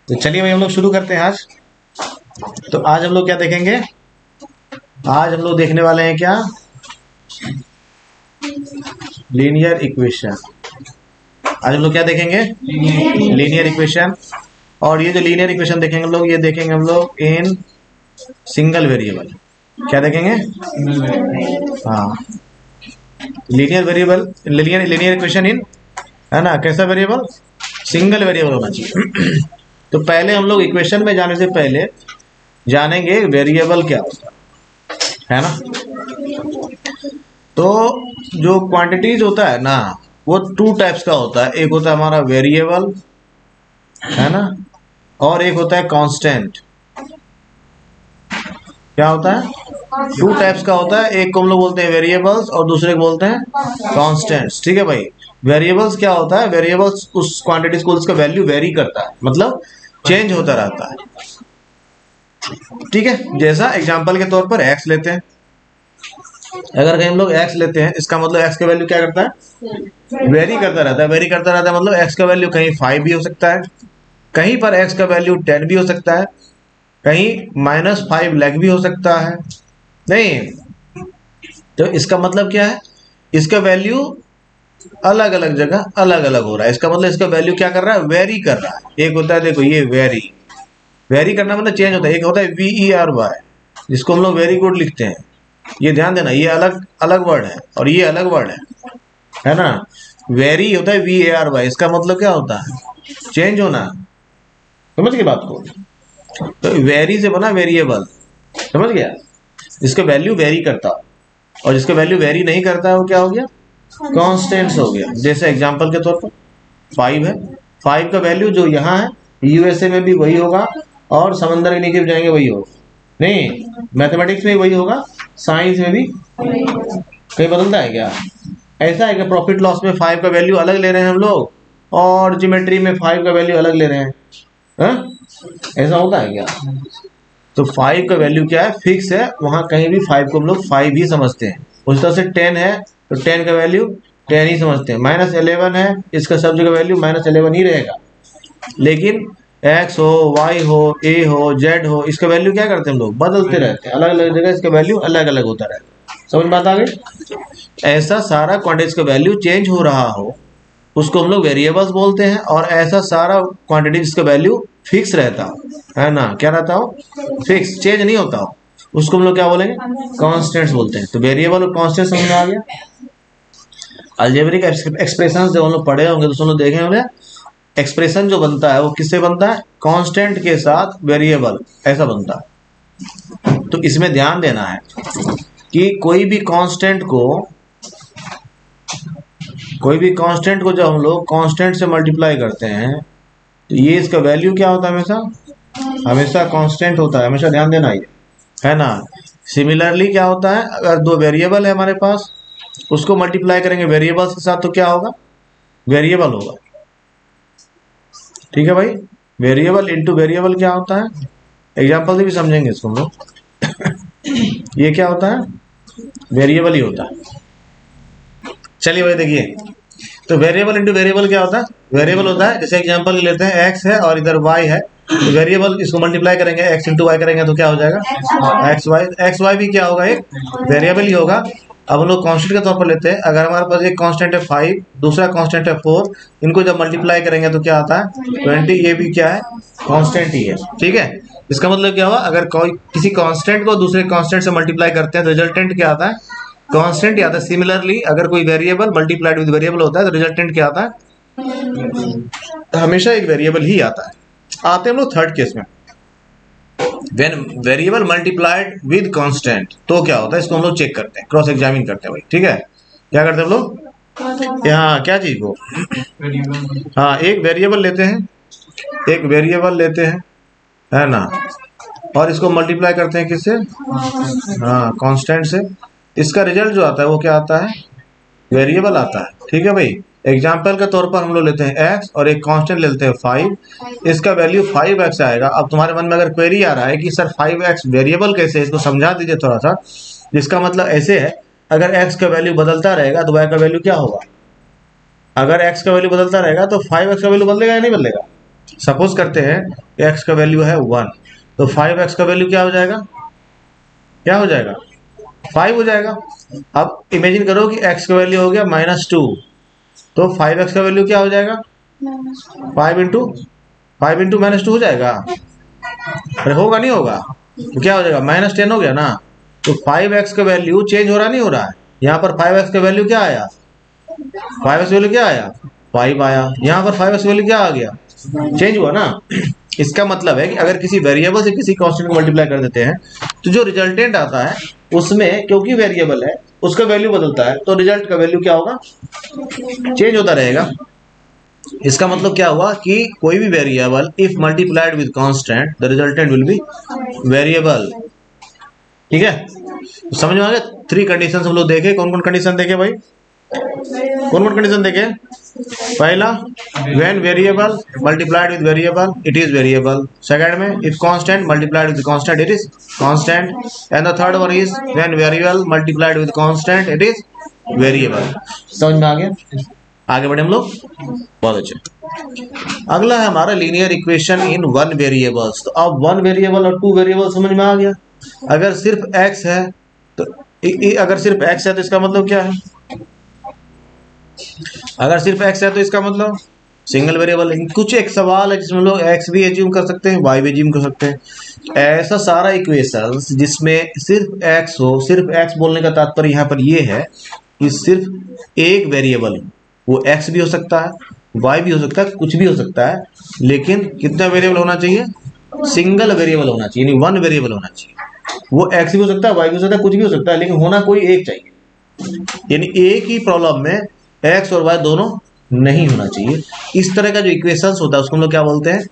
तो चलिए भाई हम लोग शुरू करते हैं आज। तो आज हम लोग क्या देखेंगे? आज हम लोग देखने वाले हैं क्या? Linear equation. आज हम लोग क्या देखेंगे? Linear equation. और ये जो लीनियर इक्वेशन देखेंगे हम लोग, ये देखेंगे हम लोग इन सिंगल वेरिएबल। क्या देखेंगे? हाँ, linear variable, linear equation in, है ना, कैसा वेरिएबल? सिंगल वेरिएबल होना चाहिए। तो पहले हम लोग इक्वेशन में जाने से पहले जानेंगे वेरिएबल क्या होता है ना। तो जो क्वांटिटीज होता है ना, वो टू टाइप्स का होता है। एक होता है हमारा वेरिएबल, है ना, और एक होता है कांस्टेंट। क्या होता है? टू टाइप्स का होता है। एक को हम लोग बोलते हैं वेरिएबल्स और दूसरे को बोलते हैं कांस्टेंट्स। ठीक है भाई। वेरिएबल्स क्या होता है? वेरिएबल्स उस क्वांटिटीज को, उसका वैल्यू वेरी करता है, मतलब चेंज होता रहता है। ठीक है। जैसा एग्जांपल के तौर पर एक्स लेते हैं। अगर कहीं हम लोग एक्स लेते हैं, इसका मतलब एक्स का वैल्यू क्या करता है? वेरी करता रहता है। वेरी करता रहता है मतलब एक्स का वैल्यू कहीं 5 भी हो सकता है, कहीं पर एक्स का वैल्यू 10 भी हो सकता है, कहीं -5 लैग भी हो सकता है। नहीं, तो इसका मतलब क्या है? इसका वैल्यू अलग अलग जगह अलग अलग हो रहा है। इसका मतलब इसका वैल्यू क्या कर रहा है? वेरी कर रहा है। एक होता है, देखो ये वेरी, वेरी करना मतलब चेंज होता है। एक होता है VERY, जिसको हम लोग वेरी गुड लिखते हैं। ये ध्यान देना, ये अलग अलग वर्ड है और ये अलग वर्ड है ना। वेरी होता है VARY, इसका मतलब क्या होता है? चेंज होना। समझ गए बात को? तो वेरी से बना वेरिएबल, समझ गया? जिसका वैल्यू वेरी करता है, और जिसका वैल्यू वेरी नहीं करता है वो क्या हो गया? कॉन्स्टेंट्स हो गया। जैसे एग्जांपल के तौर पर 5 है। 5 का वैल्यू जो यहाँ है, USA में भी वही होगा और समंदर के नीचे भी जाएंगे वही होगा। नहीं, मैथमेटिक्स में भी वही होगा, साइंस में भी। कहीं बदलता है क्या? ऐसा है कि प्रॉफिट लॉस में 5 का वैल्यू अलग ले रहे हैं हम लोग, और ज्योमेट्री में 5 का वैल्यू अलग ले रहे हैं। हाँ? ऐसा होता है क्या? तो 5 का वैल्यू क्या है? फिक्स है। वहां कहीं भी 5 को हम लोग 5 ही समझते हैं। उस तरह से 10 है तो 10 का वैल्यू 10 ही समझते हैं। -11 है, इसका सब जगह वैल्यू -11 ही रहेगा। लेकिन x हो, y हो, a हो, z हो, इसका वैल्यू क्या करते हैं हम लोग? बदलते रहते हैं। अलग अलग जगह इसका वैल्यू अलग अलग होता रहता है। समझ बात आ गई? ऐसा सारा क्वांटिटीज का वैल्यू चेंज हो रहा हो, उसको हम लोग वेरिएबल्स बोलते हैं। और ऐसा सारा क्वांटिटी जिसका वैल्यू फिक्स रहता हो, है ना, क्या रहता हो? फिक्स, चेंज नहीं होता हो, उसको हम लोग क्या बोलेंगे? कांस्टेंट्स बोलते हैं। तो वेरिएबल और कांस्टेंट समझ में आ गया। अलजेब्रिक एक्सप्रेशंस जो हम लोग पढ़े होंगे, तो हम लोग देखे होंगे एक्सप्रेशन जो बनता है वो किससे बनता है? कांस्टेंट के साथ वेरिएबल, ऐसा बनता है। तो इसमें ध्यान देना है कि कोई भी कांस्टेंट को जब हम लोग कांस्टेंट से मल्टीप्लाई करते हैं, तो ये इसका वैल्यू क्या होता है? हमेशा कांस्टेंट होता है। हमेशा ध्यान देना, ये है ना। सिमिलरली क्या होता है? अगर दो वेरिएबल है हमारे पास, उसको मल्टीप्लाई करेंगे वेरिएबल्स के साथ, तो क्या होगा? वेरिएबल होगा। ठीक है भाई। वेरिएबल इंटू वेरिएबल क्या होता है? एग्जाम्पल से भी समझेंगे इसको हम लोग। ये क्या होता है? वेरिएबल ही होता है। चलिए भाई देखिए, तो वेरिएबल इंटू वेरिएबल क्या होता है? वेरिएबल होता है, जैसे एग्जांपल लेते हैं, एक्स है और इधर वाई है, तो वेरिएबल इसको मल्टीप्लाई करेंगे, एक्स इंटू वाई करेंगे तो क्या हो जाएगा? X Y. एक्स वाई भी क्या होगा? एक वेरिएबल ही होगा। अब हम लोग कांस्टेंट के तौर पर लेते हैं। अगर हमारे पास एक कांस्टेंट है 5, दूसरा कांस्टेंट है 4, इनको जब मल्टीप्लाई करेंगे तो क्या आता है? 20। ये भी क्या है? कांस्टेंट ही है। ठीक है। इसका मतलब क्या हुआ? अगर कोई किसी कांस्टेंट को दूसरे कांस्टेंट से मल्टीप्लाई करते हैं तो रिजल्टेंट क्या आता है? कांस्टेंट ही आता है। सिमिलरली अगर कोई वेरिएबल मल्टीप्लाइड विद वेरिएबल होता है तो रिजल्टेंट क्या आता है? हमेशा एक वेरिएबल ही आता है। आते हैं हम लोग थर्ड केस में। When variable multiplied with constant, तो क्या होता है? इसको हम लोग चेक करते हैं, क्रॉस एग्जामिन करते हैं भाई। ठीक है। क्या करते हैं हम लोग? यहाँ क्या चीज को? हाँ, एक वेरिएबल लेते हैं, है ना, और इसको मल्टीप्लाई करते हैं किससे? हाँ, कांस्टेंट से। इसका रिजल्ट जो आता है वो क्या आता है? वेरिएबल आता है। ठीक है भाई। एग्जाम्पल के तौर पर हम लोग लेते हैं x और एक कांस्टेंट लेते हैं 5। इसका वैल्यू 5x आएगा। अब तुम्हारे मन में अगर क्वेरी आ रहा है कि सर 5x वेरिएबल कैसे है, इसको समझा दीजिए थोड़ा सा। जिसका मतलब ऐसे है, अगर x का वैल्यू बदलता रहेगा तो y का वैल्यू क्या होगा? अगर x का वैल्यू बदलता रहेगा तो 5x का वैल्यू बदलेगा या नहीं बदलेगा? सपोज करते हैं x का वैल्यू है 1, तो 5x का वैल्यू क्या हो जाएगा, क्या हो जाएगा, 5 हो जाएगा। अब इमेजिन करो कि x का वैल्यू हो गया -2, तो 5x का वैल्यू क्या हो जाएगा, 5 इंटू -2 हो जाएगा। अरे होगा नहीं होगा, तो क्या हो जाएगा, -10 हो गया ना। तो 5x का वैल्यू चेंज हो रहा नहीं हो रहा है, यहाँ पर 5x का वैल्यू क्या आया, 5x वैल्यू क्या आया, 5 आया। यहाँ पर 5x वैल्यू क्या आ गया, चेंज हुआ ना। इसका मतलब है कि अगर किसी वेरिएबल से किसी कांस्टेंट को मल्टीप्लाई कर देते हैं, तो जो रिजल्टेंट आता है उसमें क्योंकि वेरिएबल है उसका वैल्यू बदलता है, तो रिजल्ट का वैल्यू क्या होगा, चेंज होता रहेगा। इसका मतलब क्या हुआ कि कोई भी variable if multiplied with constant the resultant will be variable. ठीक है, तो समझ में आ गया। 3 कंडीशन हम लोग देखे, कौन कौन कंडीशन देखे भाई, कौन कौन कंडीशन देखे। पहला, when variable multiplied with variable it is variable. Second में, if constant multiplied with constant it is constant. And the third one is when variable multiplied with constant it is variable. समझ में आ गया, आगे बढ़े हम लोग, बहुत अच्छे। अगला है हमारा लीनियर इक्वेशन इन 1 वेरिएबल्स। तो अब 1 वेरिएबल और 2 वेरिएबल समझ में आ गया। अगर सिर्फ x है तो अगर सिर्फ x है तो इसका मतलब क्या है, अगर सिर्फ x है तो इसका मतलब सिंगल वेरिएबल है। कुछ एक सवाल है जिसमें लोग x भी एज्यूम कर सकते हैं, y भी एज्यूम कर सकते हैं। ऐसा सारा इक्वेशंस जिसमें सिर्फ x हो, सिर्फ x बोलने का तात्पर्य यहाँ पर ये है कि सिर्फ एक वेरिएबल हो, वो x भी हो सकता है, y भी हो सकता है, कुछ भी हो सकता है, लेकिन कितना वेरिएबल होना चाहिए, सिंगल वेरिएबल होना चाहिए, यानी 1 वेरिएबल होना चाहिए। वो x भी हो सकता है, y भी हो सकता है, कुछ भी हो सकता है, लेकिन होना कोई एक चाहिए। यानी एक ही प्रॉब्लम में x और y दोनों नहीं होना चाहिए। इस तरह का जो इक्वेशंस होता है उसको हम लोग क्या बोलते हैं,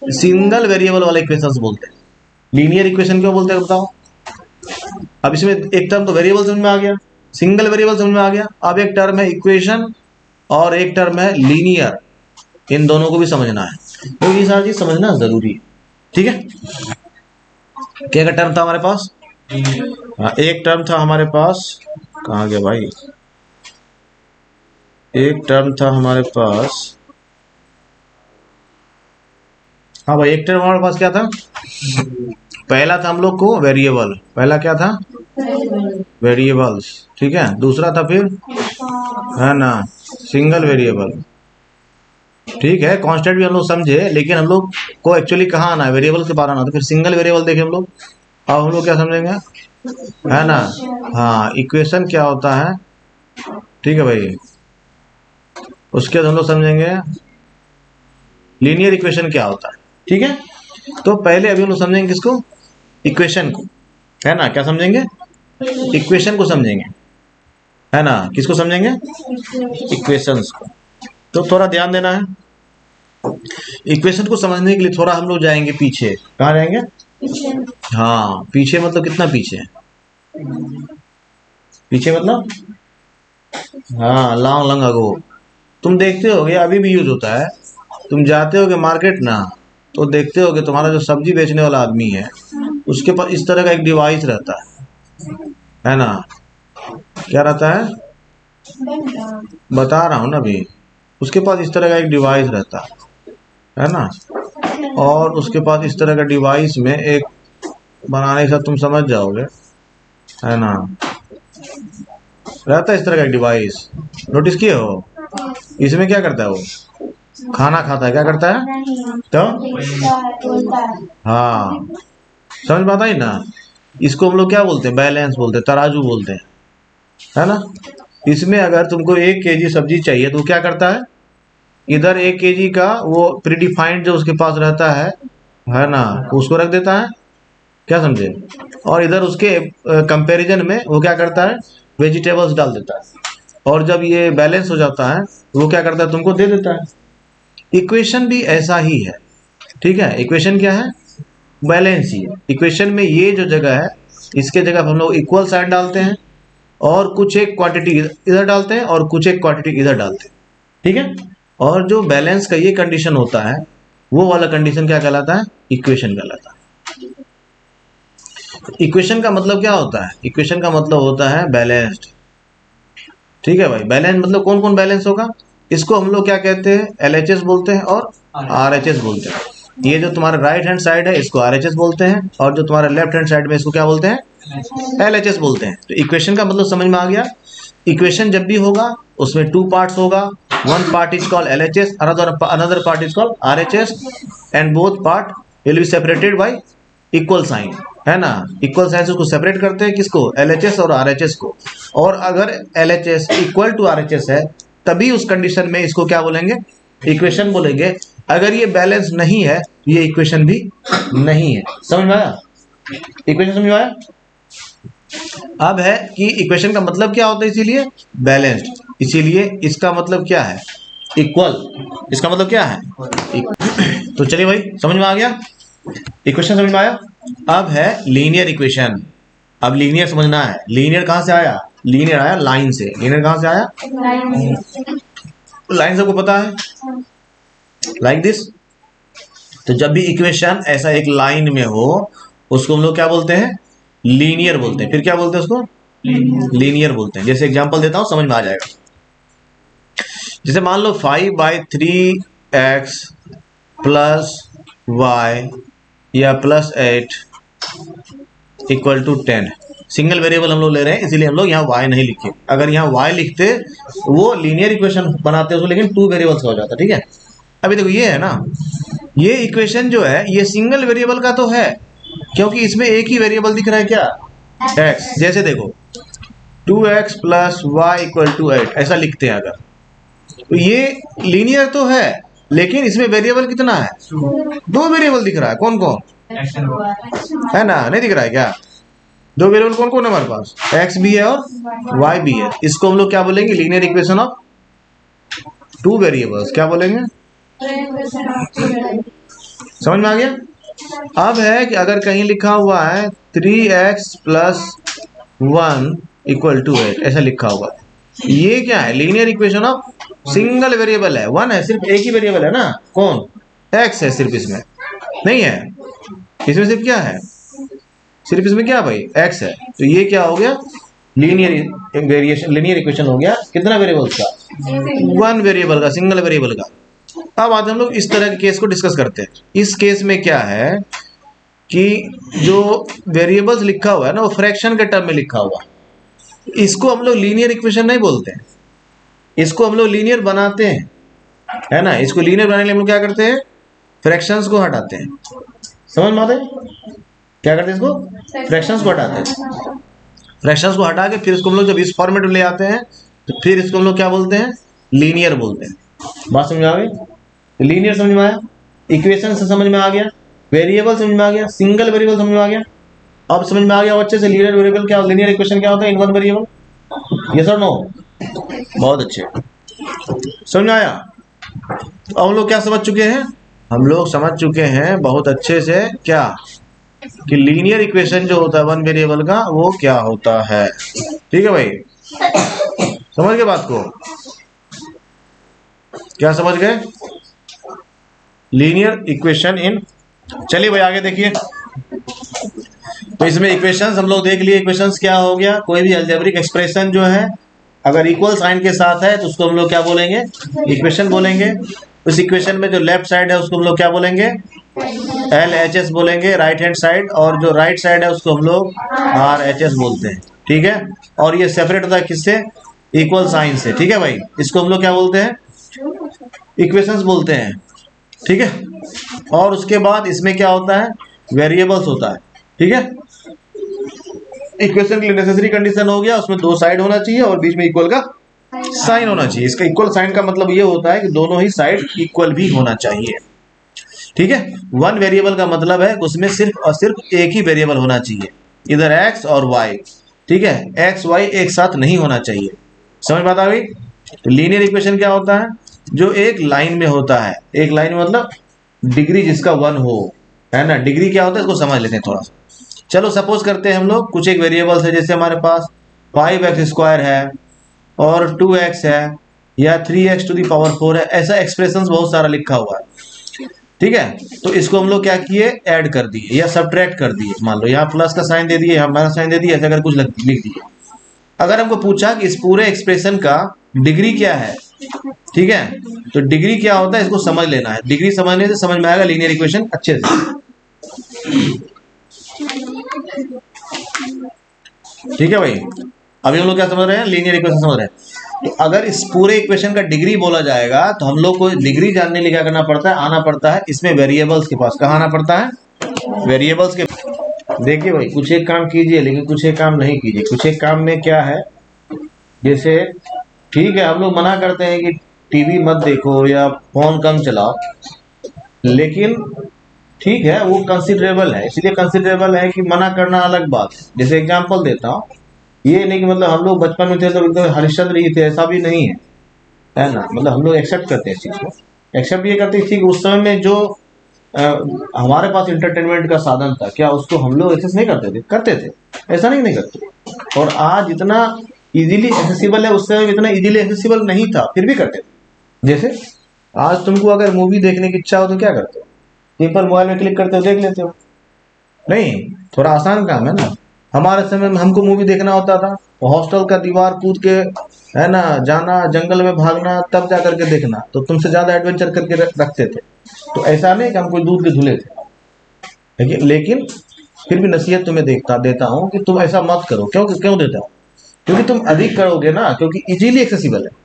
सिंगल वेरिएबल वाला इक्वेशंस बोलते हैं। लीनियर इक्वेशन क्यों बोलते हैं बताओ। अब इसमें एक टर्म तो वेरिएबल समझ में आ गया, सिंगल वेरिएबल समझ में आ गया। अब एक टर्म है इक्वेशन और एक टर्म है लीनियर, इन दोनों को भी समझना है, तो ये सारी चीज समझना जरूरी है। ठीक है, क्या टर्म था हमारे पास, हाँ एक टर्म था हमारे पास, कहाँ गया भाई, एक टर्म था हमारे पास, हाँ भाई एक टर्म हमारे पास क्या था, पहला था हम लोग को वेरिएबल, पहला क्या था वेरिएबल्स, ठीक है। दूसरा था फिर है ना सिंगल वेरिएबल, ठीक है। कांस्टेंट भी हम लोग समझे, लेकिन हम लोग को एक्चुअली कहाँ आना है, वेरिएबल के बाहर आना, तो फिर सिंगल वेरिएबल देखे हम लोग। अब हम लोग क्या समझेंगे, है ना, हाँ इक्वेशन क्या होता है, ठीक है भाई। उसके बाद हम लोग समझेंगे लीनियर इक्वेशन क्या होता है, ठीक है। तो पहले अभी हम लोग समझेंगे किसको, इक्वेशन को, है ना, क्या समझेंगे, इक्वेशन को समझेंगे, है ना, किसको समझेंगे, इक्वेशंस को। तो थोड़ा ध्यान देना है, इक्वेशन को समझने के लिए थोड़ा हम लोग जाएंगे पीछे, कहाँ जाएंगे, हाँ पीछे मतलब कितना पीछे, पीछे मतलब हाँ लॉन्ग लॉन्ग अगो। तुम देखते होगे अभी भी यूज होता है, तुम जाते होगे मार्केट ना, तो देखते होगे तुम्हारा जो सब्जी बेचने वाला आदमी है उसके पास इस तरह का एक डिवाइस रहता है ना, क्या रहता है, बता रहा हूँ ना अभी, उसके पास इस तरह का एक डिवाइस रहता है ना, और उसके पास इस तरह का डिवाइस में एक बनाने के साथ तुम समझ जाओगे, है ना, रहता है इस तरह का एक डिवाइस, नोटिस किए हो। इसमें क्या करता है वो, खाना खाता है, क्या करता है, तो हाँ समझ में आता ही ना। इसको हम लोग क्या बोलते हैं, बैलेंस बोलते हैं, तराजू बोलते हैं, है ना। इसमें अगर तुमको 1 केजी सब्जी चाहिए तो क्या करता है, इधर 1 केजी का वो प्रीडिफाइंड जो उसके पास रहता है ना, उसको रख देता है, क्या समझे, और इधर उसके कंपैरिजन में वो क्या करता है, वेजिटेबल्स डाल देता है, और जब ये बैलेंस हो जाता है वो क्या करता है, तुमको दे देता है। इक्वेशन भी ऐसा ही है, ठीक है। इक्वेशन क्या है, बैलेंस ही है। इक्वेशन में ये जो जगह है इसके जगह हम लोग इक्वल साइन डालते हैं, और कुछ एक क्वांटिटी इधर डालते हैं और कुछ एक क्वांटिटी इधर डालते हैं, ठीक है। और जो बैलेंस का ये कंडीशन होता है वो वाला कंडीशन क्या कहलाता है, इक्वेशन कहलाता है। इक्वेशन का मतलब क्या होता है, इक्वेशन का मतलब होता है बैलेंस्ड, ठीक है भाई। बैलेंस मतलब कौन कौन बैलेंस होगा, इसको हम लोग क्या कहते हैं, LHS बोलते हैं और RHS बोलते हैं। ये जो तुम्हारा राइट हैंड साइड है इसको RHS बोलते हैं, और जो तुम्हारा लेफ्ट हैंड साइड में इसको क्या बोलते हैं, LHS बोलते हैं। तो इक्वेशन का मतलब समझ में आ गया। इक्वेशन जब भी होगा उसमें 2 पार्ट्स होगा, one part is called LHS, another part is called RHS, and both part will be separated by equal sign, है ना। इक्वल साइन से उसको सेपरेट करते हैं, किसको, LHS और RHS को। और अगर LHS इक्वल टू RHS है तभी उस कंडीशन में इसको क्या बोलेंगे, इक्वेशन बोलेंगे। अगर ये बैलेंस नहीं है ये इक्वेशन भी नहीं है। समझ में आया, इक्वेशन समझ में आया। अब है कि इक्वेशन का मतलब क्या होता है, इसीलिए बैलेंस्ड, इसीलिए इसका मतलब क्या है, इक्वल। इसका मतलब क्या है, तो चलिए भाई समझ में आ गया, इक्वेशन समझ में आया। अब है लीनियर इक्वेशन। अब लीनियर समझना है। लीनियर कहां से आया, लीनियर आया लाइन से। लीनियर कहां से आया, लाइन सबको पता है, लाइक दिस। तो जब भी इक्वेशन ऐसा एक लाइन में हो उसको हम लोग क्या बोलते हैं, लीनियर बोलते हैं। फिर क्या बोलते हैं उसको, लीनियर बोलते हैं। जैसे एग्जांपल देता हूं समझ में आ जाएगा। जैसे मान लो 5/3x प्लस y या plus 8 equal to 10। Single variable हम लोग ले रहे हैं इसीलिए हम लोग यहाँ y नहीं लिखे। अगर यहाँ y लिखते वो लीनियर इक्वेशन बनाते उसको, लेकिन 2 वेरिएबल्स का हो जाता। ठीक है, अभी देखो ये है ना, ये इक्वेशन जो है ये सिंगल वेरिएबल का तो है क्योंकि इसमें एक ही वेरिएबल दिख रहा है, क्या, x। जैसे देखो 2x plus y equal to 8 ऐसा लिखते हैं अगर, तो ये लीनियर तो है लेकिन इसमें वेरिएबल कितना है, 2 वेरिएबल दिख रहा है। कौन कौन है ना, नहीं दिख रहा है क्या, 2 वेरिएबल कौन कौन है हमारे पास, x भी है और y भी है। इसको हम लोग क्या बोलेंगे, लीनियर इक्वेशन ऑफ 2 वेरिएबल्स। क्या बोलेंगे, समझ में आ गया। अब है कि अगर कहीं लिखा हुआ है 3x प्लस 1 इक्वल टू 8 ऐसा लिखा हुआ है, ये क्या है, linear equation of single variable है, 1 है, सिर्फ एक ही वेरिएबल है ना, कौन, x है, सिर्फ इसमें नहीं है, इसमें सिर्फ क्या है, सिर्फ इसमें क्या भाई, x है। तो ये क्या हो गया, लीनियर वेरिएशन, लीनियर इक्वेशन हो गया कितना वेरिएबल्स का, 1 वेरिएबल का, सिंगल वेरिएबल का। अब आज हम लोग इस तरह के केस को डिस्कस करते हैं। इस केस में क्या है कि जो वेरिएबल्स लिखा हुआ है ना वो फ्रैक्शन के टर्म में लिखा हुआ है, इसको हम लोग लीनियर इक्वेशन नहीं बोलते हैं, इसको हम लोग लीनियर बनाते हैं, है ना। इसको लीनियर बनाने के लिए हम लोग क्या करते हैं, फ्रैक्शंस को हटाते हैं। समझ में आते हैं क्या करते हैं, इसको फ्रैक्शंस को हटाते हैं। फ्रैक्शंस को हटा के फिर इसको हम लोग जब इस फॉर्मेट में ले आते हैं तो फिर इसको हम लोग क्या बोलते हैं, लीनियर बोलते हैं। बात समझ में आ गई, तो लीनियर समझ में आया, इक्वेशन से समझ में आ गया, वेरिएबल समझ में आ गया, सिंगल वेरिएबल समझ में आ गया। अब समझ में आ गया अच्छे से लीनियर वेरिएबल क्या, लीनियर इक्वेशन क्या होता है, इन वन वेरिएबल, यस और नो, बहुत अच्छे, समझ में आया। तो अब हम लोग क्या समझ चुके हैं, हम लोग समझ चुके हैं बहुत अच्छे से क्या, कि लीनियर इक्वेशन जो होता है 1 वेरिएबल का वो क्या होता है। ठीक है भाई, समझ गए बात को, क्या समझ गए, लीनियर इक्वेशन इन। चलिए भाई आगे देखिए। तो इसमें इक्वेशंस हम लोग देख लिए, इक्वेशंस क्या हो गया, कोई भी अलजेब्रिक एक्सप्रेशन जो है अगर इक्वल साइन के साथ है तो उसको हम लोग क्या बोलेंगे, इक्वेशन बोलेंगे। उस इक्वेशन में जो लेफ्ट साइड है उसको हम लोग क्या बोलेंगे, LHS बोलेंगे, राइट हैंड साइड, और जो राइट साइड है उसको हम लोग RHS बोलते हैं। ठीक है, और ये सेपरेट होता है किससे, इक्वल साइन से। ठीक है भाई, इसको हम लोग क्या बोलते हैं, इक्वेशंस बोलते हैं। ठीक है, और उसके बाद इसमें क्या होता है, वेरिएबल्स होता है। ठीक है, इक्वेशन के लिए नेसेसरी कंडीशन हो गया, उसमें 2 साइड होना चाहिए और बीच में इक्वल का साइन होना चाहिए। इसका इक्वल साइन का मतलब ये होता है कि दोनों ही साइड इक्वल भी होना चाहिए। ठीक है, 1 वेरिएबल का मतलब है उसमें सिर्फ और सिर्फ एक ही वेरिएबल होना चाहिए, इधर x और y। ठीक है, x y एक साथ नहीं होना चाहिए। समझ बात आ गई। तो लीनियर इक्वेशन क्या होता है, जो एक लाइन में होता है, एक लाइन में मतलब डिग्री जिसका 1 हो, है ना। डिग्री क्या होता है इसको समझ लेते हैं थोड़ा सा। चलो सपोज करते हैं हम लोग कुछ एक वेरिएबल्स है, जैसे हमारे पास 5x² है और 2x है या 3x टू द पावर 4 है, ऐसा एक्सप्रेशंस बहुत सारा लिखा हुआ है। ठीक है, तो इसको हम लोग क्या किए, ऐड कर दिए या सब्ट्रैक्ट कर दिए। मान लो यहाँ प्लस का साइन दे दिए, यहाँ माइनस साइन दे दिए, ऐसा अगर कुछ लिख दिए। अगर हमको पूछा कि इस पूरे एक्सप्रेशन का डिग्री क्या है, ठीक है, तो डिग्री क्या होता है इसको समझ लेना है। डिग्री समझने से समझ में आएगा लीनियर इक्वेशन अच्छे से। ठीक है भाई, अभी हम लोग क्या समझ रहे हैं, लीनियर इक्वेशन समझ रहे हैं। तो अगर इस पूरे इक्वेशन का डिग्री बोला जाएगा तो हम लोग को डिग्री जानने के लिए क्या करना पड़ता है, आना पड़ता है इसमें वेरिएबल्स के पास। कहाँ आना पड़ता है, वेरिएबल्स के। देखिए भाई, कुछ एक काम कीजिए लेकिन कुछ एक काम नहीं कीजिए। कुछ एक काम में क्या है, जैसे ठीक है हम लोग मना करते हैं कि टीवी मत देखो या फोन कम चलाओ, लेकिन ठीक है वो कंसिडरेबल है। इसलिए कंसिडरेबल है कि मना करना अलग बात है। जैसे एग्जांपल देता हूँ, ये नहीं कि मतलब हम लोग बचपन में थे तो एकदम हरिश्चंद्र ही थे, ऐसा भी नहीं है ना। मतलब हम लोग एक्सेप्ट करते हैं इस चीज को, एक्सेप्ट ये करते हैं कि उस समय में जो हमारे पास इंटरटेनमेंट का साधन था, क्या उसको हम लोग एक्सेस नहीं करते थे, करते थे, ऐसा नहीं करते। और आज इतना इजीली एक्सेसिबल है, उस समय इतना इजीली एक्सेसिबल नहीं था, फिर भी करते थे। जैसे आज तुमको अगर मूवी देखने की इच्छा हो तो क्या करते हो, सिंपल मोबाइल में क्लिक करते हो, देख लेते हो। नहीं, थोड़ा आसान काम है ना। हमारे समय में हमको मूवी देखना होता था, हॉस्टल का दीवार कूद के है ना जाना, जंगल में भागना, तब जा करके देखना। तो तुमसे ज्यादा एडवेंचर करके रखते थे। तो ऐसा नहीं कि हम कोई दूध के धुले थे, लेकिन फिर भी नसीहत तुम्हें देता हूँ कि तुम ऐसा मत करो। क्यों देता हूँ, क्योंकि तुम अधिक करोगे ना, क्योंकि इजीली एक्सेसिबल है।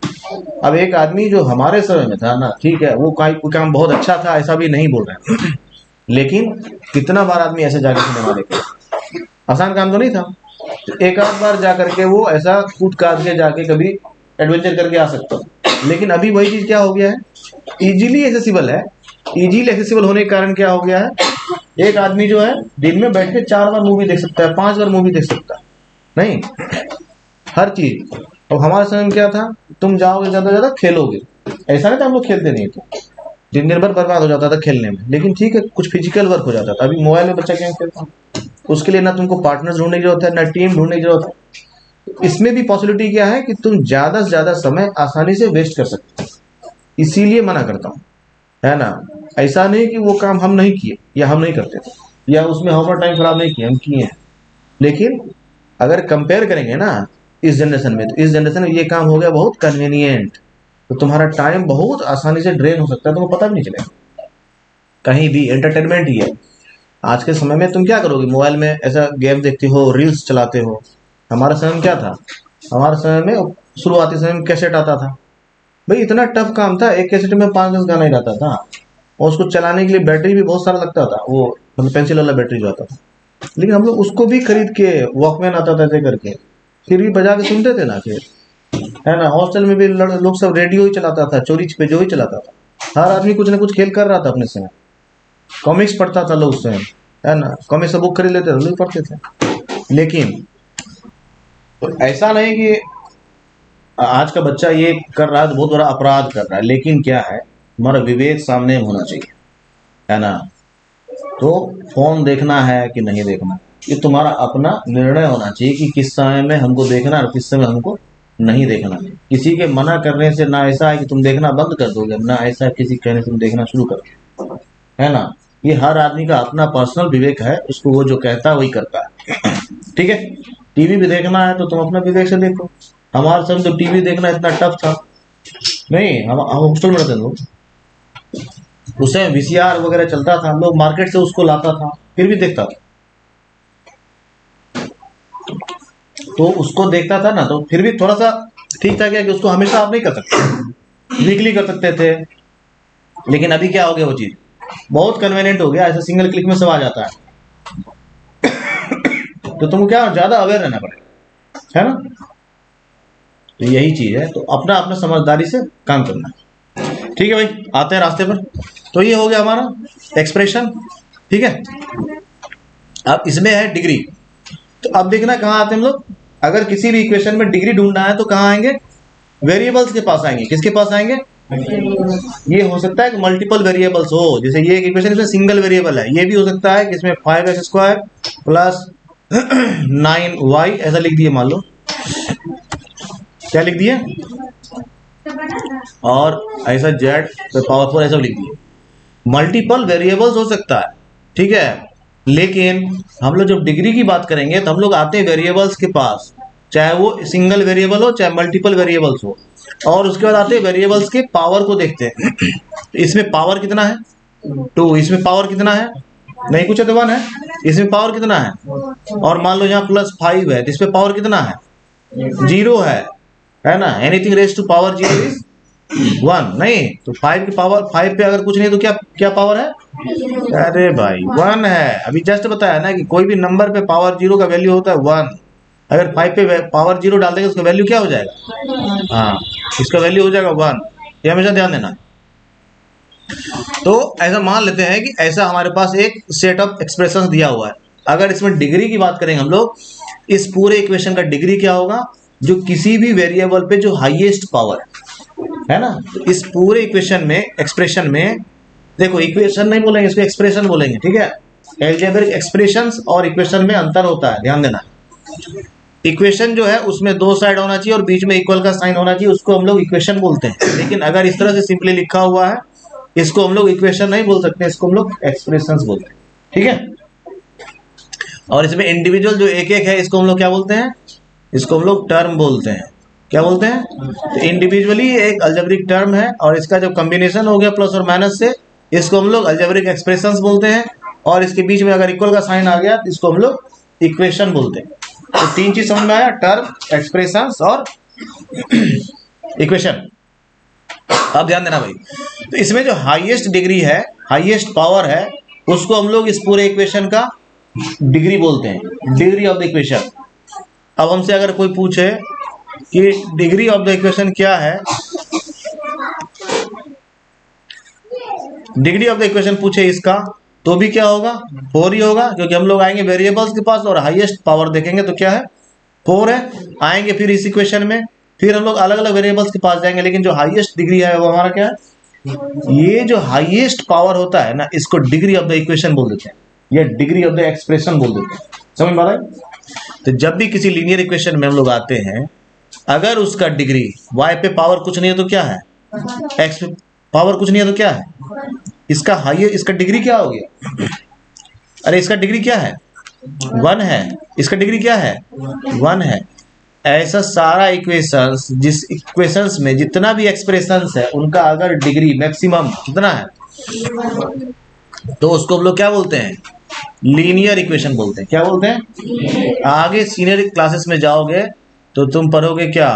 अब एक आदमी जो हमारे समय में था ना, ठीक है वो कोई काम बहुत अच्छा था, ऐसा भी नहीं बोल रहे हैं, लेकिन कितना बार आदमी ऐसे जाके सिनेमा देखे, आसान काम तो नहीं था। तो एक आध बार जा करके वो ऐसा कूद काद के जाके कभी एडवेंचर करके आ सकता। लेकिन अभी वही चीज क्या हो गया है, इजीली एक्सेसिबल है। इजीली एक्सेसिबल होने के कारण क्या हो गया है, एक आदमी जो है दिन में बैठ के 4 बार मूवी देख सकता है, 5 बार मूवी देख सकता है। नहीं, हर चीज। अब हमारे समय में क्या था, तुम जाओगे ज्यादा ज्यादा खेलोगे, ऐसा नहीं था हम लोग खेलते नहीं थे, दिन भर बर्बाद हो जाता था खेलने में। लेकिन ठीक है कुछ फिजिकल वर्क हो जाता था। अभी मोबाइल में बच्चा गेम खेलता है, उसके लिए ना तुमको पार्टनर ढूंढने की जरूरत है, ना टीम ढूंढने की जरूरत है। इसमें भी पॉसिबिलिटी क्या है कि तुम ज्यादा से ज्यादा समय आसानी से वेस्ट कर सकते हो। इसीलिए मना करता हूँ, है ना। ऐसा नहीं कि वो काम हम नहीं किए या हम नहीं करते थे, या उसमें हमारा टाइम खराब नहीं किया, हम किए हैं। लेकिन अगर कंपेयर करेंगे ना इस जनरेशन में, तो इस जनरेशन में ये काम हो गया बहुत कन्वीनियंट। तो तुम्हारा टाइम बहुत आसानी से ड्रेन हो सकता है, तुमको पता भी नहीं चलेगा। कहीं भी एंटरटेनमेंट ही है। आज के समय में तुम क्या करोगे, मोबाइल में ऐसा गेम देखते हो, रील्स चलाते हो। हमारे समय में क्या था, हमारे समय में शुरुआती समय में कैसेट आता था। भाई इतना टफ काम था, एक कैसेट में 5-10 गाना ही रहता था, और उसको चलाने के लिए बैटरी भी बहुत सारा लगता था, वो मतलब पेंसिल वाला बैटरी जो आता था। लेकिन हम लोग उसको भी खरीद के, वॉकमैन आता था ऐसे करके, फिर भी बजा के सुनते थे ना। फिर है ना, हॉस्टल में भी लोग सब रेडियो ही चलाता था, चोरी पे जो ही चलाता था। हर आदमी कुछ ना कुछ खेल कर रहा था अपने समय। कॉमिक्स पढ़ता था लोग उस समय, है ना, कॉमिक्स बुक खरीद लेते थे, लोग पढ़ते थे। लेकिन तो ऐसा नहीं कि आज का बच्चा ये कर रहा है तो बहुत बड़ा अपराध कर रहा है। लेकिन क्या है, हमारा विवेक सामने होना चाहिए, है ना। तो फोन देखना है कि नहीं देखना, ये तुम्हारा अपना निर्णय होना चाहिए कि किस समय में हमको देखना और किस समय हमको नहीं देखना। किसी के मना करने से ना ऐसा है कि तुम देखना बंद कर दोगे, ना ऐसा है किसी कहने से तुम देखना शुरू कर दो, है ना। ये हर आदमी का अपना पर्सनल विवेक है, उसको वो जो कहता है वही करता है। ठीक है, टीवी भी देखना है तो तुम अपना विवेक से देखो। हमारे समय तो टीवी देखना इतना टफ था नहीं। हम हॉस्टल में रहते लोग, उसे वीसीआर वगैरह चलता था, हम लोग मार्केट से उसको लाता था, फिर भी देखता था। तो उसको देखता था ना, तो फिर भी थोड़ा सा ठीक था क्या कि उसको हमेशा आप नहीं कर सकते, वीकली कर सकते थे। लेकिन अभी क्या हो गया, वो चीज बहुत कन्वीनियंट हो गया, ऐसा सिंगल क्लिक में सब आ जाता है। तो तुमको क्या ज्यादा अवेयर रहना पड़ेगा, है ना। तो यही चीज है, तो अपना अपना समझदारी से काम करना है। ठीक है भाई, आते हैं रास्ते पर। तो ये हो गया हमारा एक्सप्रेशन, ठीक है। अब इसमें है डिग्री। तो अब देखना कहाँ आते हैं हम लोग, अगर किसी भी इक्वेशन में डिग्री ढूंढना है तो कहाँ आएंगे, वेरिएबल्स के पास आएंगे। किसके पास आएंगे, ये हो सकता है कि मल्टीपल वेरिएबल्स हो। जैसे ये एक इक्वेशन इसमें सिंगल वेरिएबल है, ये भी हो सकता है कि इसमें 5x² प्लस 9y ऐसा लिख दिए, मान लो क्या लिख दिए, और ऐसा z पावर 4 ऐसा लिख दिए। मल्टीपल वेरिएबल्स हो सकता है, ठीक है। लेकिन हम लोग जब डिग्री की बात करेंगे तो हम लोग आते हैं वेरिएबल्स के पास, चाहे वो सिंगल वेरिएबल हो चाहे मल्टीपल वेरिएबल्स हो। और उसके बाद आते हैं वेरिएबल्स के पावर को देखते हैं। तो इसमें पावर कितना है 2, इसमें पावर कितना है नहीं कुछ है तो 1 है, इसमें पावर कितना है, और मान लो यहाँ +5 है तो इसमें पावर कितना है 0 है ना। Anything raise to power 0 is 1 नहीं, तो 5 की पावर 5 पे अगर कुछ नहीं तो क्या क्या पावर है, अरे भाई 1 है। अभी जस्ट बताया ना कि कोई भी नंबर पे पावर 0 का वैल्यू होता है 1। अगर 5 पे पावर 0 डाल देंगे उसका वैल्यू क्या हो जाएगा, हाँ इसका वैल्यू हो जाएगा 1। ये हमेशा ध्यान देना। तो ऐसा मान लेते हैं कि ऐसा हमारे पास एक सेट ऑफ एक्सप्रेशंस दिया हुआ है। अगर इसमें डिग्री की बात करेंगे हम लोग, इस पूरे इक्वेशन का डिग्री क्या होगा, जो किसी भी वेरिएबल पे जो हाईएस्ट पावर है ना। तो इस पूरे इक्वेशन में एक्सप्रेशन में देखो, इक्वेशन नहीं बोलेंगे इसको एक्सप्रेशन बोलेंगे, ठीक है। एल्जेब्रिक एक्सप्रेशंस और इक्वेशन में अंतर होता है, ध्यान देना। इक्वेशन जो है उसमें 2 साइड होना चाहिए और बीच में इक्वल का साइन होना चाहिए, उसको हम लोग इक्वेशन बोलते हैं। लेकिन अगर इस तरह से सिंपली लिखा हुआ है इसको हम लोग इक्वेशन नहीं बोल सकते, इसको हम लोग एक्सप्रेशंस बोलते हैं, ठीक है। और इसमें इंडिविजुअल जो एक एक है इसको हम लोग क्या बोलते हैं, इसको हम लोग टर्म बोलते हैं। क्या बोलते हैं, तो इंडिविजुअली एक अलजेब्रिक टर्म है और इसका जो कॉम्बिनेशन हो गया प्लस और माइनस से, इसको हम लोग अलजेब्रिक एक्सप्रेशंस बोलते हैं। और इसके बीच में अगर इक्वल का साइन आ गया तो इसको हम लोग इक्वेशन बोलते हैं। तो 3 चीज समझ में आया, टर्म, एक्सप्रेशंस और इक्वेशन। अब ध्यान देना भाई, तो इसमें जो हाईएस्ट डिग्री है, हाईएस्ट पावर है, उसको हम लोग इस पूरे इक्वेशन का डिग्री बोलते हैं, डिग्री ऑफ द इक्वेशन। अब हमसे अगर कोई पूछे कि डिग्री ऑफ द इक्वेशन क्या है, डिग्री ऑफ द इक्वेशन पूछे इसका, तो भी क्या होगा 4 ही होगा, क्योंकि हम लोग आएंगे वेरिएबल्स के पास और हाईएस्ट पावर देखेंगे तो क्या है 4 है। आएंगे फिर इस इक्वेशन में, फिर हम लोग अलग अलग वेरिएबल्स के पास जाएंगे, लेकिन जो हाईएस्ट डिग्री है वो हमारा क्या है, ये जो हाईएस्ट पावर होता है ना, इसको डिग्री ऑफ द इक्वेशन बोल देते हैं या डिग्री ऑफ द एक्सप्रेशन बोल देते हैं। समझ में आ रहा है। तो जब भी किसी लीनियर इक्वेशन में हम लोग आते हैं, अगर उसका डिग्री y पे पावर कुछ नहीं है तो क्या है, x पे पावर कुछ नहीं है तो क्या है, इसका हाईएस्ट, इसका डिग्री क्या हो गया, अरे इसका डिग्री क्या है 1 है, इसका डिग्री क्या है 1 है। ऐसा सारा इक्वेशंस, जिस इक्वेशंस में जितना भी एक्सप्रेशंस है उनका अगर डिग्री मैक्सिमम कितना है, तो उसको हम लोग क्या बोलते हैं, लीनियर इक्वेशन बोलते हैं। क्या बोलते हैं, आगे सीनियर क्लासेस में जाओगे तो तुम पढ़ोगे क्या,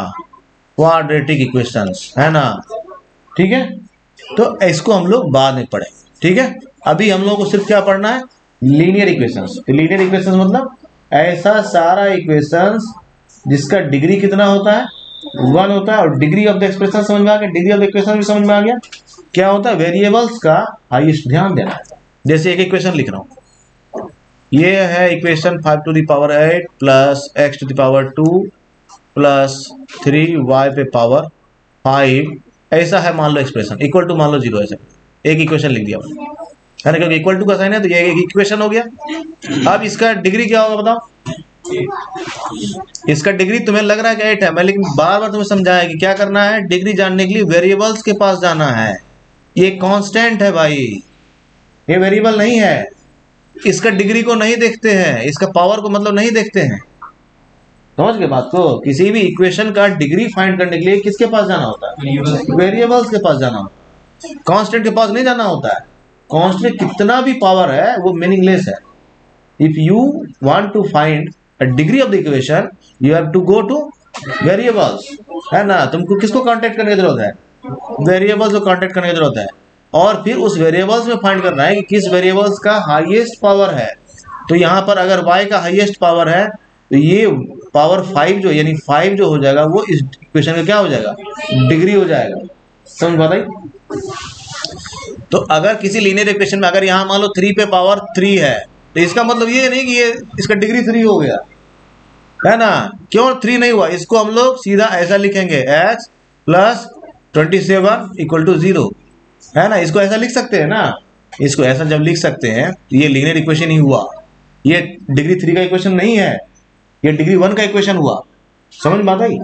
क्वाड्रेटिक इक्वेशंस, है ना, ठीक है। तो इसको हम लोग बाद में पढ़ेंगे, ठीक है। अभी हम लोग को सिर्फ क्या पढ़ना है, लीनियर इक्वेशंस। तो लीनियर इक्वेशंस मतलब ऐसा सारा इक्वेशंस जिसका डिग्री कितना होता है 1 होता है। और डिग्री ऑफ द एक्सप्रेशन समझ में आ गया, डिग्री ऑफ द इक्वेशन भी समझ में आ गया। क्या होता है, वेरिएबल्स का हाईएस्ट ध्यान देना है। जैसे एक इक्वेशन लिख रहा हूं, ये है equation 5 to the power 8 plus x to the power 2 plus 3 y पे पावर 5, ऐसा है मान लो एक्सप्रेशन, इक्वल टू मान लो 0, ऐसा एक इक्वेशन लिख दिया है ना, क्योंकि इक्वल टू का साइन है तो ये एक इक्वेशन हो गया। अब इसका डिग्री क्या होगा बताओ, इसका डिग्री तुम्हें लग रहा है कि 8 है, मैं लेकिन बार बार तुम्हें समझाया कि क्या करना है, डिग्री जानने के लिए वेरिएबल्स के पास जाना है। ये कांस्टेंट है भाई, ये वेरिएबल नहीं है। इसका डिग्री को नहीं देखते हैं, इसका पावर को मतलब नहीं देखते हैं। समझ गए बात को। किसी भी इक्वेशन का डिग्री फाइंड करने के लिए किसके पास जाना होता है, वेरिएबल्स के पास जाना होता है, कांस्टेंट के पास नहीं जाना होता है। कांस्टेंट कितना भी पावर है वो मीनिंगलेस है। If you want to find a degree of the equation you have to go to variables, है ना। तुमको किसको कांटेक्ट करने की जरूरत है, वेरिएबल्स को कांटेक्ट करने की जरूरत है। और फिर उस वेरिएबल्स में फाइंड करना है कि किस वेरिएबल्स का हाईएस्ट पावर है। तो यहाँ पर अगर y का हाईएस्ट पावर है तो ये पावर 5 जो यानी 5 जो हो जाएगा वो इस इक्वेशन का क्या हो जाएगा, डिग्री हो जाएगा। समझ बात आई। तो अगर किसी लीनियर इक्वेशन में अगर यहाँ मान लो 3 पे पावर 3 है तो इसका मतलब ये नहीं कि ये इसका डिग्री 3 हो गया, है ना। क्यों 3 नहीं हुआ, इसको हम लोग सीधा ऐसा लिखेंगे x प्लस 27 इक्वल टू 0, है ना। इसको ऐसा लिख सकते हैं ना, इसको ऐसा जब लिख सकते हैं तो ये लीनियर इक्वेशन ही हुआ, ये डिग्री 3 का इक्वेशन नहीं है, ये डिग्री 1 का इक्वेशन हुआ। समझ बात आई।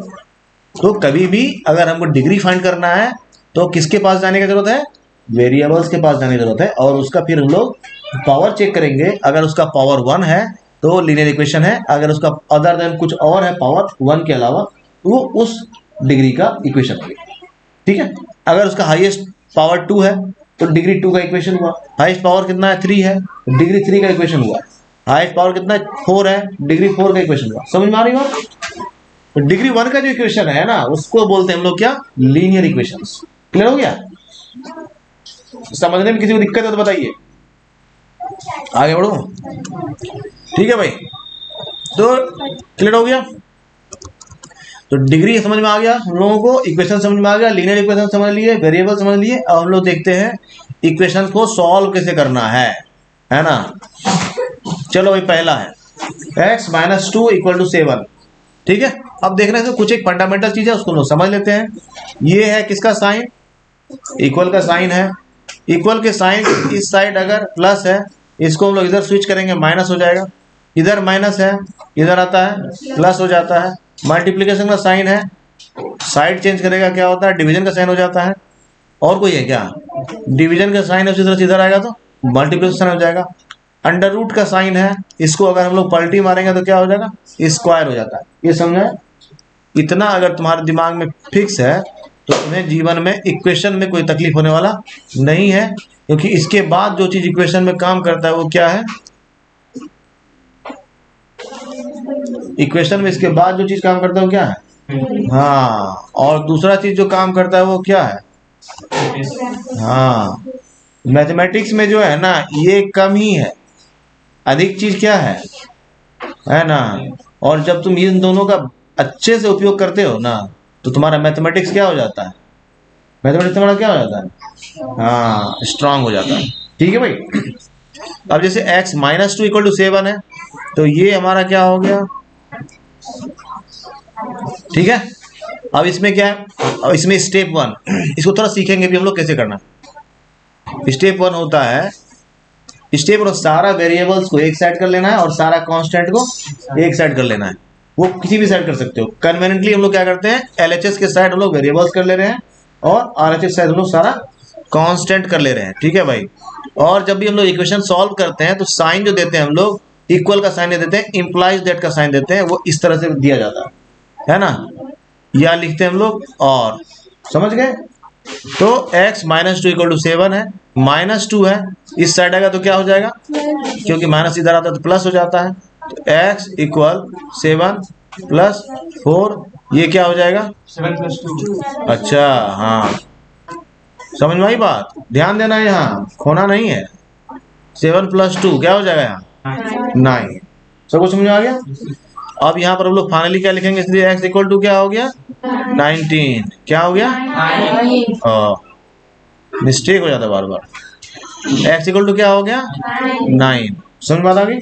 तो कभी भी अगर हमको डिग्री फाइंड करना है तो किसके पास जाने की जरूरत है, वेरिएबल्स के पास जाने की जरूरत है। और उसका फिर हम लोग पावर चेक करेंगे, अगर उसका पावर 1 है तो लीनियर इक्वेशन है, अगर उसका अदर देन कुछ और है पावर 1 के अलावा वो उस डिग्री का इक्वेशन हो गया। ठीक है, अगर उसका हाईएस्ट पावर 2 है तो डिग्री 2 का इक्वेशन हुआ। हाईएस्ट पावर कितना है 3 है तो डिग्री 3 का इक्वेशन हुआ। हाईएस्ट पावर कितना है 4 है, डिग्री 4 का इक्वेशन हुआ। समझ में आ रही बात? तो डिग्री 1 का जो इक्वेशन है ना उसको बोलते हैं हम लोग क्या, लीनियर इक्वेशंस। क्लियर हो गया? समझने में किसी को दिक्कत है तो बताइए, आगे बढ़ो। ठीक है भाई, तो क्लियर हो गया? तो डिग्री समझ में आ गया हम लोगों को, इक्वेशन समझ में आ गया, लीनियर इक्वेशन समझ लिए, वेरिएबल समझ लिए। अब हम लोग देखते हैं इक्वेशन को सॉल्व कैसे करना है ना। चलो भाई, पहला है x - 2 = 7। ठीक है, अब देखने से कुछ एक फंडामेंटल चीज है उसको लोग समझ लेते हैं। ये है किसका साइन, इक्वल का साइन है। इक्वल के साइन इस साइड अगर प्लस है, इसको हम लोग इधर स्विच करेंगे माइनस हो जाएगा। इधर माइनस है, इधर आता है प्लस हो जाता है। मल्टीप्लिकेशन का साइन है, साइड चेंज करेगा क्या होता है, डिवीजन का साइन हो जाता है। और कोई है क्या, डिवीजन का साइन है उसी तरह से इधर आएगा तो मल्टीप्लिकेशन हो जाएगा। अंडर रूट का साइन है, इसको अगर हम लोग पलटी मारेंगे तो क्या हो जाएगा, स्क्वायर हो जाता है। ये समझा? इतना अगर तुम्हारे दिमाग में फिक्स है तो तुम्हें जीवन में इक्वेशन में कोई तकलीफ होने वाला नहीं है, क्योंकि इसके बाद जो चीज इक्वेशन में काम करता है वो क्या है, इक्वेशन में इसके बाद जो चीज काम करता है वो क्या है, हाँ। और दूसरा चीज जो काम करता है वो क्या है, हाँ। मैथमेटिक्स में जो है ना ये कम ही है, अधिक चीज क्या है ना। और जब तुम इन दोनों का अच्छे से उपयोग करते हो ना तो तुम्हारा मैथमेटिक्स क्या हो जाता है, मैथमेटिक्स तुम्हारा क्या हो जाता है, हाँ, स्ट्रांग हो जाता है। ठीक है भाई। अब जैसे x - 2 = 7 है तो ये हमारा क्या हो गया, ठीक है। अब इसमें क्या है, अब इसमें स्टेप 1 इसको थोड़ा सीखेंगे भी हम लोग कैसे करना। स्टेप 1 होता है, स्टेप और सारा वेरिएबल्स को एक साइड कर लेना है और सारा कांस्टेंट को एक साइड कर लेना है। वो किसी भी साइड कर सकते हो। कन्वीनियंटली हम लोग क्या करते हैं, एलएचएस के साइड हम लोग वेरिएबल्स कर ले रहे हैं और आरएचएस साइड हम लोग सारा कांस्टेंट कर ले रहे हैं। ठीक है भाई। और जब भी हम लोग इक्वेशन सॉल्व करते हैं तो साइन जो देते हैं हम लोग, इक्वल का साइन देते हैं, इंप्लाइज दैट का साइन देते हैं, वो इस तरह से दिया जाता है ना, या लिखते हैं हम लोग। और समझ गए? तो x - 2 = 7 है, -2 है, इस साइड आएगा तो क्या हो जाएगा, क्योंकि माइनस इधर आता है तो प्लस हो जाता है। तो x = 7 + 4, ये क्या हो जाएगा 7 + 2। अच्छा, हाँ, समझ में आई बात? ध्यान देना है, यहाँ खोना नहीं है। 7 + 2 क्या हो जाएगा यहाँ 9। सब कुछ समझ में आ गया? अब यहाँ पर हम लोग फाइनली क्या लिखेंगे, इसलिए x = क्या हो गया 19। क्या हो गया, मिस्टेक हो जाता है बार बार। x = क्या हो गया 9। समझ में आ गई?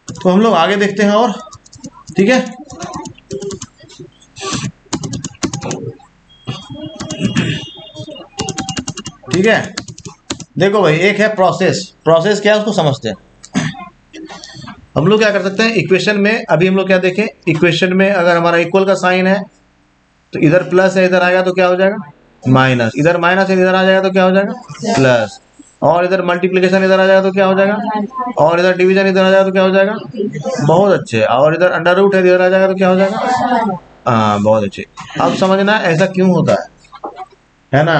तो हम लोग आगे देखते हैं और, ठीक है। ठीक है, देखो भाई, एक है प्रोसेस। प्रोसेस क्या है उसको समझते हैं। हम लोग क्या कर सकते हैं इक्वेशन में, अभी हम लोग क्या देखें, इक्वेशन में अगर हमारा इक्वल का साइन है तो इधर प्लस है, इधर आएगा तो क्या हो जाएगा माइनस, इधर माइनस है, इधर आ जाएगा तो क्या हो जाएगा प्लस, और इधर मल्टीप्लिकेशन इधर आ जाएगा तो क्या हो जाएगा, और इधर डिवीजन इधर आ जाएगा तो क्या हो जाएगा, बहुत अच्छे, और इधर अंडर रूट है इधर आ जाएगा तो क्या हो जाएगा, हाँ, बहुत अच्छे। अब समझना ऐसा क्यों होता है ना,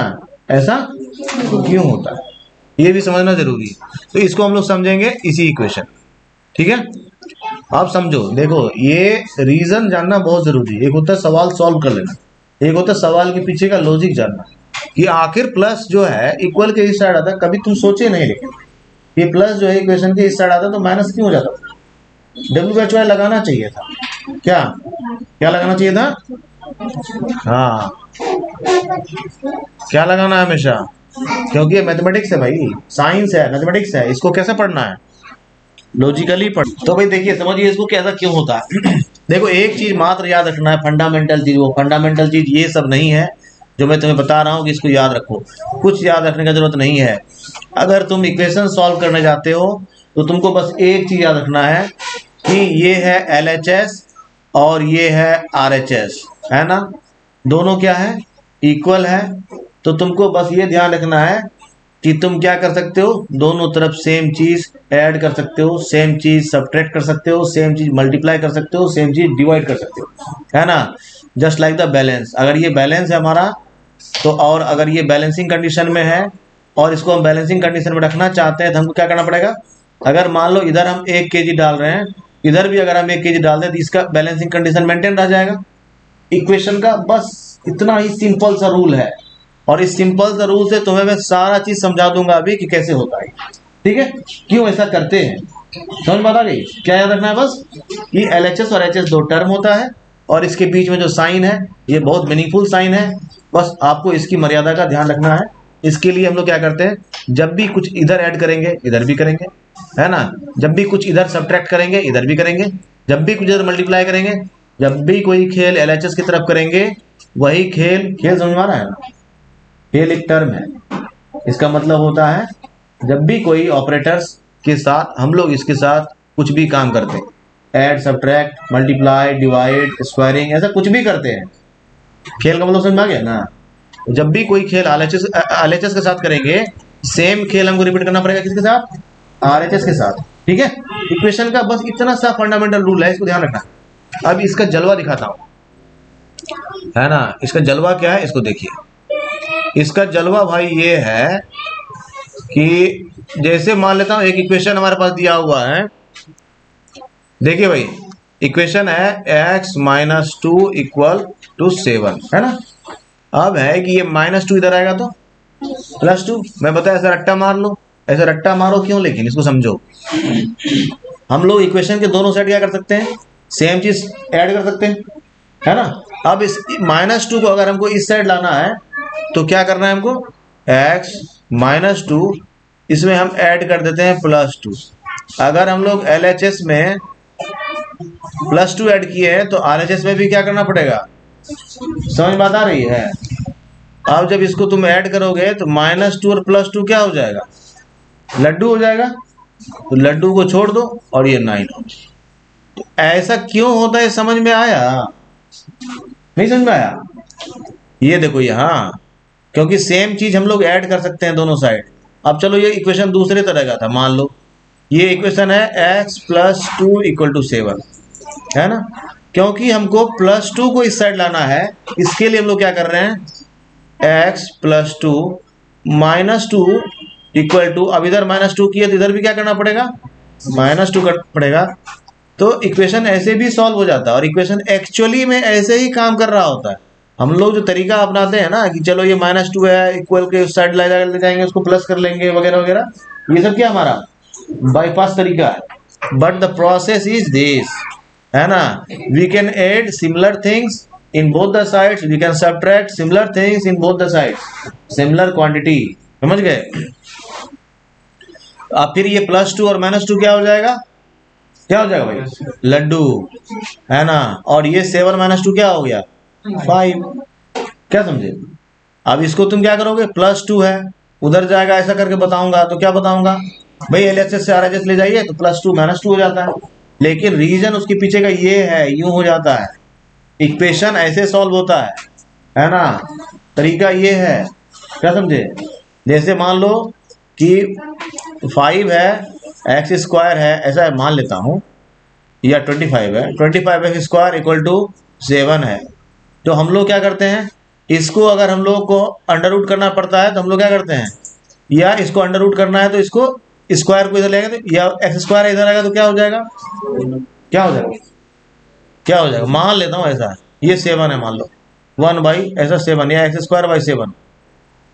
ऐसा क्यों होता है ये भी समझना जरूरी है। तो इसको हम लोग समझेंगे इसी इक्वेशन। ठीक है, आप समझो, देखो ये रीजन जानना बहुत जरूरी है। एक होता है सवाल सॉल्व कर लेना, एक होता है सवाल के पीछे का लॉजिक जानना कि आखिर प्लस जो है इक्वल के इस साइड आता है, कभी तुम सोचे नहीं, लेकिन ये प्लस जो है इक्वेशन के इस साइड आता है तो माइनस क्यों हो जाता है। WHY लगाना चाहिए था, क्या क्या लगाना चाहिए था, हाँ, क्या लगाना है हमेशा, क्योंकि ये मैथमेटिक्स है भाई, साइंस है, मैथमेटिक्स है, इसको कैसे पढ़ना है, लॉजिकली पढ़। तो भाई देखिए, समझिए इसको कैसा क्यों होता है। देखो एक चीज मात्र याद रखना है, फंडामेंटल चीज, वो फंडामेंटल चीज ये सब नहीं है जो मैं तुम्हें बता रहा हूँ कि इसको याद रखो, कुछ याद रखने की जरूरत नहीं है। अगर तुम इक्वेशन सॉल्व करने जाते हो तो तुमको बस एक चीज याद रखना है कि ये है LHS और ये है RHS, है ना, दोनों क्या है इक्वल है। तो तुमको बस ये ध्यान रखना है कि तुम क्या कर सकते हो, दोनों तरफ सेम चीज ऐड कर सकते हो, सेम चीज सब्ट्रैक्ट कर सकते हो, सेम चीज मल्टीप्लाई कर सकते हो, सेम चीज डिवाइड कर सकते हो, है ना। Just like the balance. अगर ये बैलेंस है हमारा तो, और अगर ये बैलेंसिंग कंडीशन में है और इसको हम बैलेंसिंग कंडीशन में रखना चाहते हैं तो हमको क्या करना पड़ेगा, अगर मान लो इधर हम 1 kg डाल रहे हैं, इधर भी अगर हम 1 kg डाल दें तो इसका बैलेंसिंग कंडीशन मेंटेन रह जाएगा। इक्वेशन का बस इतना ही सिंपल सा रूल है, और इस सिंपल सा रूल से तुम्हें मैं सारा चीज समझा दूंगा अभी कि कैसे होता है। ठीक है, क्यों ऐसा करते हैं, समझ में आ गई। क्या याद रखना है बस कि LHS और HS 2 टर्म होता है, और इसके बीच में जो साइन है ये बहुत मीनिंगफुल साइन है, बस आपको इसकी मर्यादा का ध्यान रखना है। इसके लिए हम लोग क्या करते हैं, जब भी कुछ इधर ऐड करेंगे इधर भी करेंगे, है ना, जब भी कुछ इधर सब्ट्रैक्ट करेंगे इधर भी करेंगे, जब भी कुछ इधर मल्टीप्लाई करेंगे, जब भी कोई खेल LHS की तरफ करेंगे वही खेल समझ में आ रहा है ना, खेल एक टर्म है, इसका मतलब होता है जब भी कोई ऑपरेटर्स के साथ हम लोग इसके साथ कुछ भी काम करते हैं, add subtract multiply divide squaring, ऐसा कुछ भी करते हैं, खेल का मतलब समझ में आ गया ना। जब भी कोई खेल LHS के साथ करेंगे, सेम खेल हमको रिपीट करना पड़ेगा किसके साथ, RHS के साथ। ठीक है, इक्वेशन का बस इतना सा फंडामेंटल रूल है, इसको ध्यान रखना। अब इसका जलवा दिखाता हूं, है ना, इसका जलवा क्या है इसको देखिए। इसका जलवा भाई ये है कि जैसे मान लेता हूं एक इक्वेशन हमारे पास दिया हुआ है, देखिए भाई इक्वेशन है x - 2 = 7, है ना। अब है कि ये -2 इधर आएगा तो +2, मैं बताया ऐसा रट्टा मार लो, ऐसा रट्टा मारो क्यों, लेकिन इसको समझो। हम लोग इक्वेशन के दोनों साइड क्या कर सकते हैं, सेम चीज ऐड कर सकते हैं, है ना। अब इस -2 को अगर हमको इस साइड लाना है तो क्या करना है हमको, x - 2 इसमें हम ऐड कर देते हैं +2। अगर हम लोग LHS में +2 ऐड किए हैं तो RHS में भी क्या करना पड़ेगा, समझ बात आ रही है। अब जब इसको तुम ऐड करोगे तो -2 और +2 क्या हो जाएगा, लड्डू हो जाएगा, तो लड्डू को छोड़ दो और ये 9 हो। तो ऐसा क्यों होता है, समझ में आया, नहीं समझ में आया, ये देखो यहाँ, क्योंकि सेम चीज हम लोग ऐड कर सकते हैं दोनों साइड। अब चलो ये इक्वेशन दूसरे तरह का था, मान लो ये इक्वेशन है x + 2 = 7, है ना, क्योंकि हमको +2 को इस साइड लाना है, इसके लिए हम लोग क्या कर रहे हैं, x + 2 - 2 = अब इधर -2 किया तो इधर भी क्या करना पड़ेगा, -2 करना पड़ेगा। तो इक्वेशन ऐसे भी सॉल्व हो जाता है, और इक्वेशन एक्चुअली में ऐसे ही काम कर रहा होता है। हम लोग जो तरीका अपनाते हैं ना कि चलो ये -2 है, इक्वल के उस साइड ले जाएंगे, उसको प्लस कर लेंगे वगैरह वगैरह, ये सब क्या हमारा बाईपास तरीका है। But the process is this, है ना, we can add similar things in both the sides, we can subtract similar things in both the sides, similar quantity, समझ गए। अब फिर ये +2 और -2 क्या हो जाएगा, क्या हो जाएगा भाई, लड्डू, है ना। और ये 7 - 2 क्या हो गया, 5, क्या समझे। अब इसको तुम क्या करोगे, +2 है उधर जाएगा, ऐसा करके बताऊंगा तो क्या बताऊंगा भाई, LHS से RHS ले जाइए तो +2 - 2 हो जाता है। लेकिन रीजन उसके पीछे का ये है, यूं हो जाता है, इक्वेशन ऐसे सॉल्व होता है ना, तरीका ये है, क्या समझे। जैसे मान लो कि 5 है, x² है, ऐसा मान लेता हूं, या 25 है, 25x² = 7 है। तो हम लोग क्या करते हैं, इसको अगर हम लोग को अंडर करना पड़ता है तो हम लोग क्या करते हैं, या इसको अंडर करना है तो इसको स्क्वायर को इधर ले आएंगे, तो या x² इधर आएगा तो क्या हो जाएगा, क्या हो जाएगा, क्या हो जाएगा, मान लेता हूँ ऐसा, ये 7 है मान लो, 1 ऐसा 7 या x² / 7,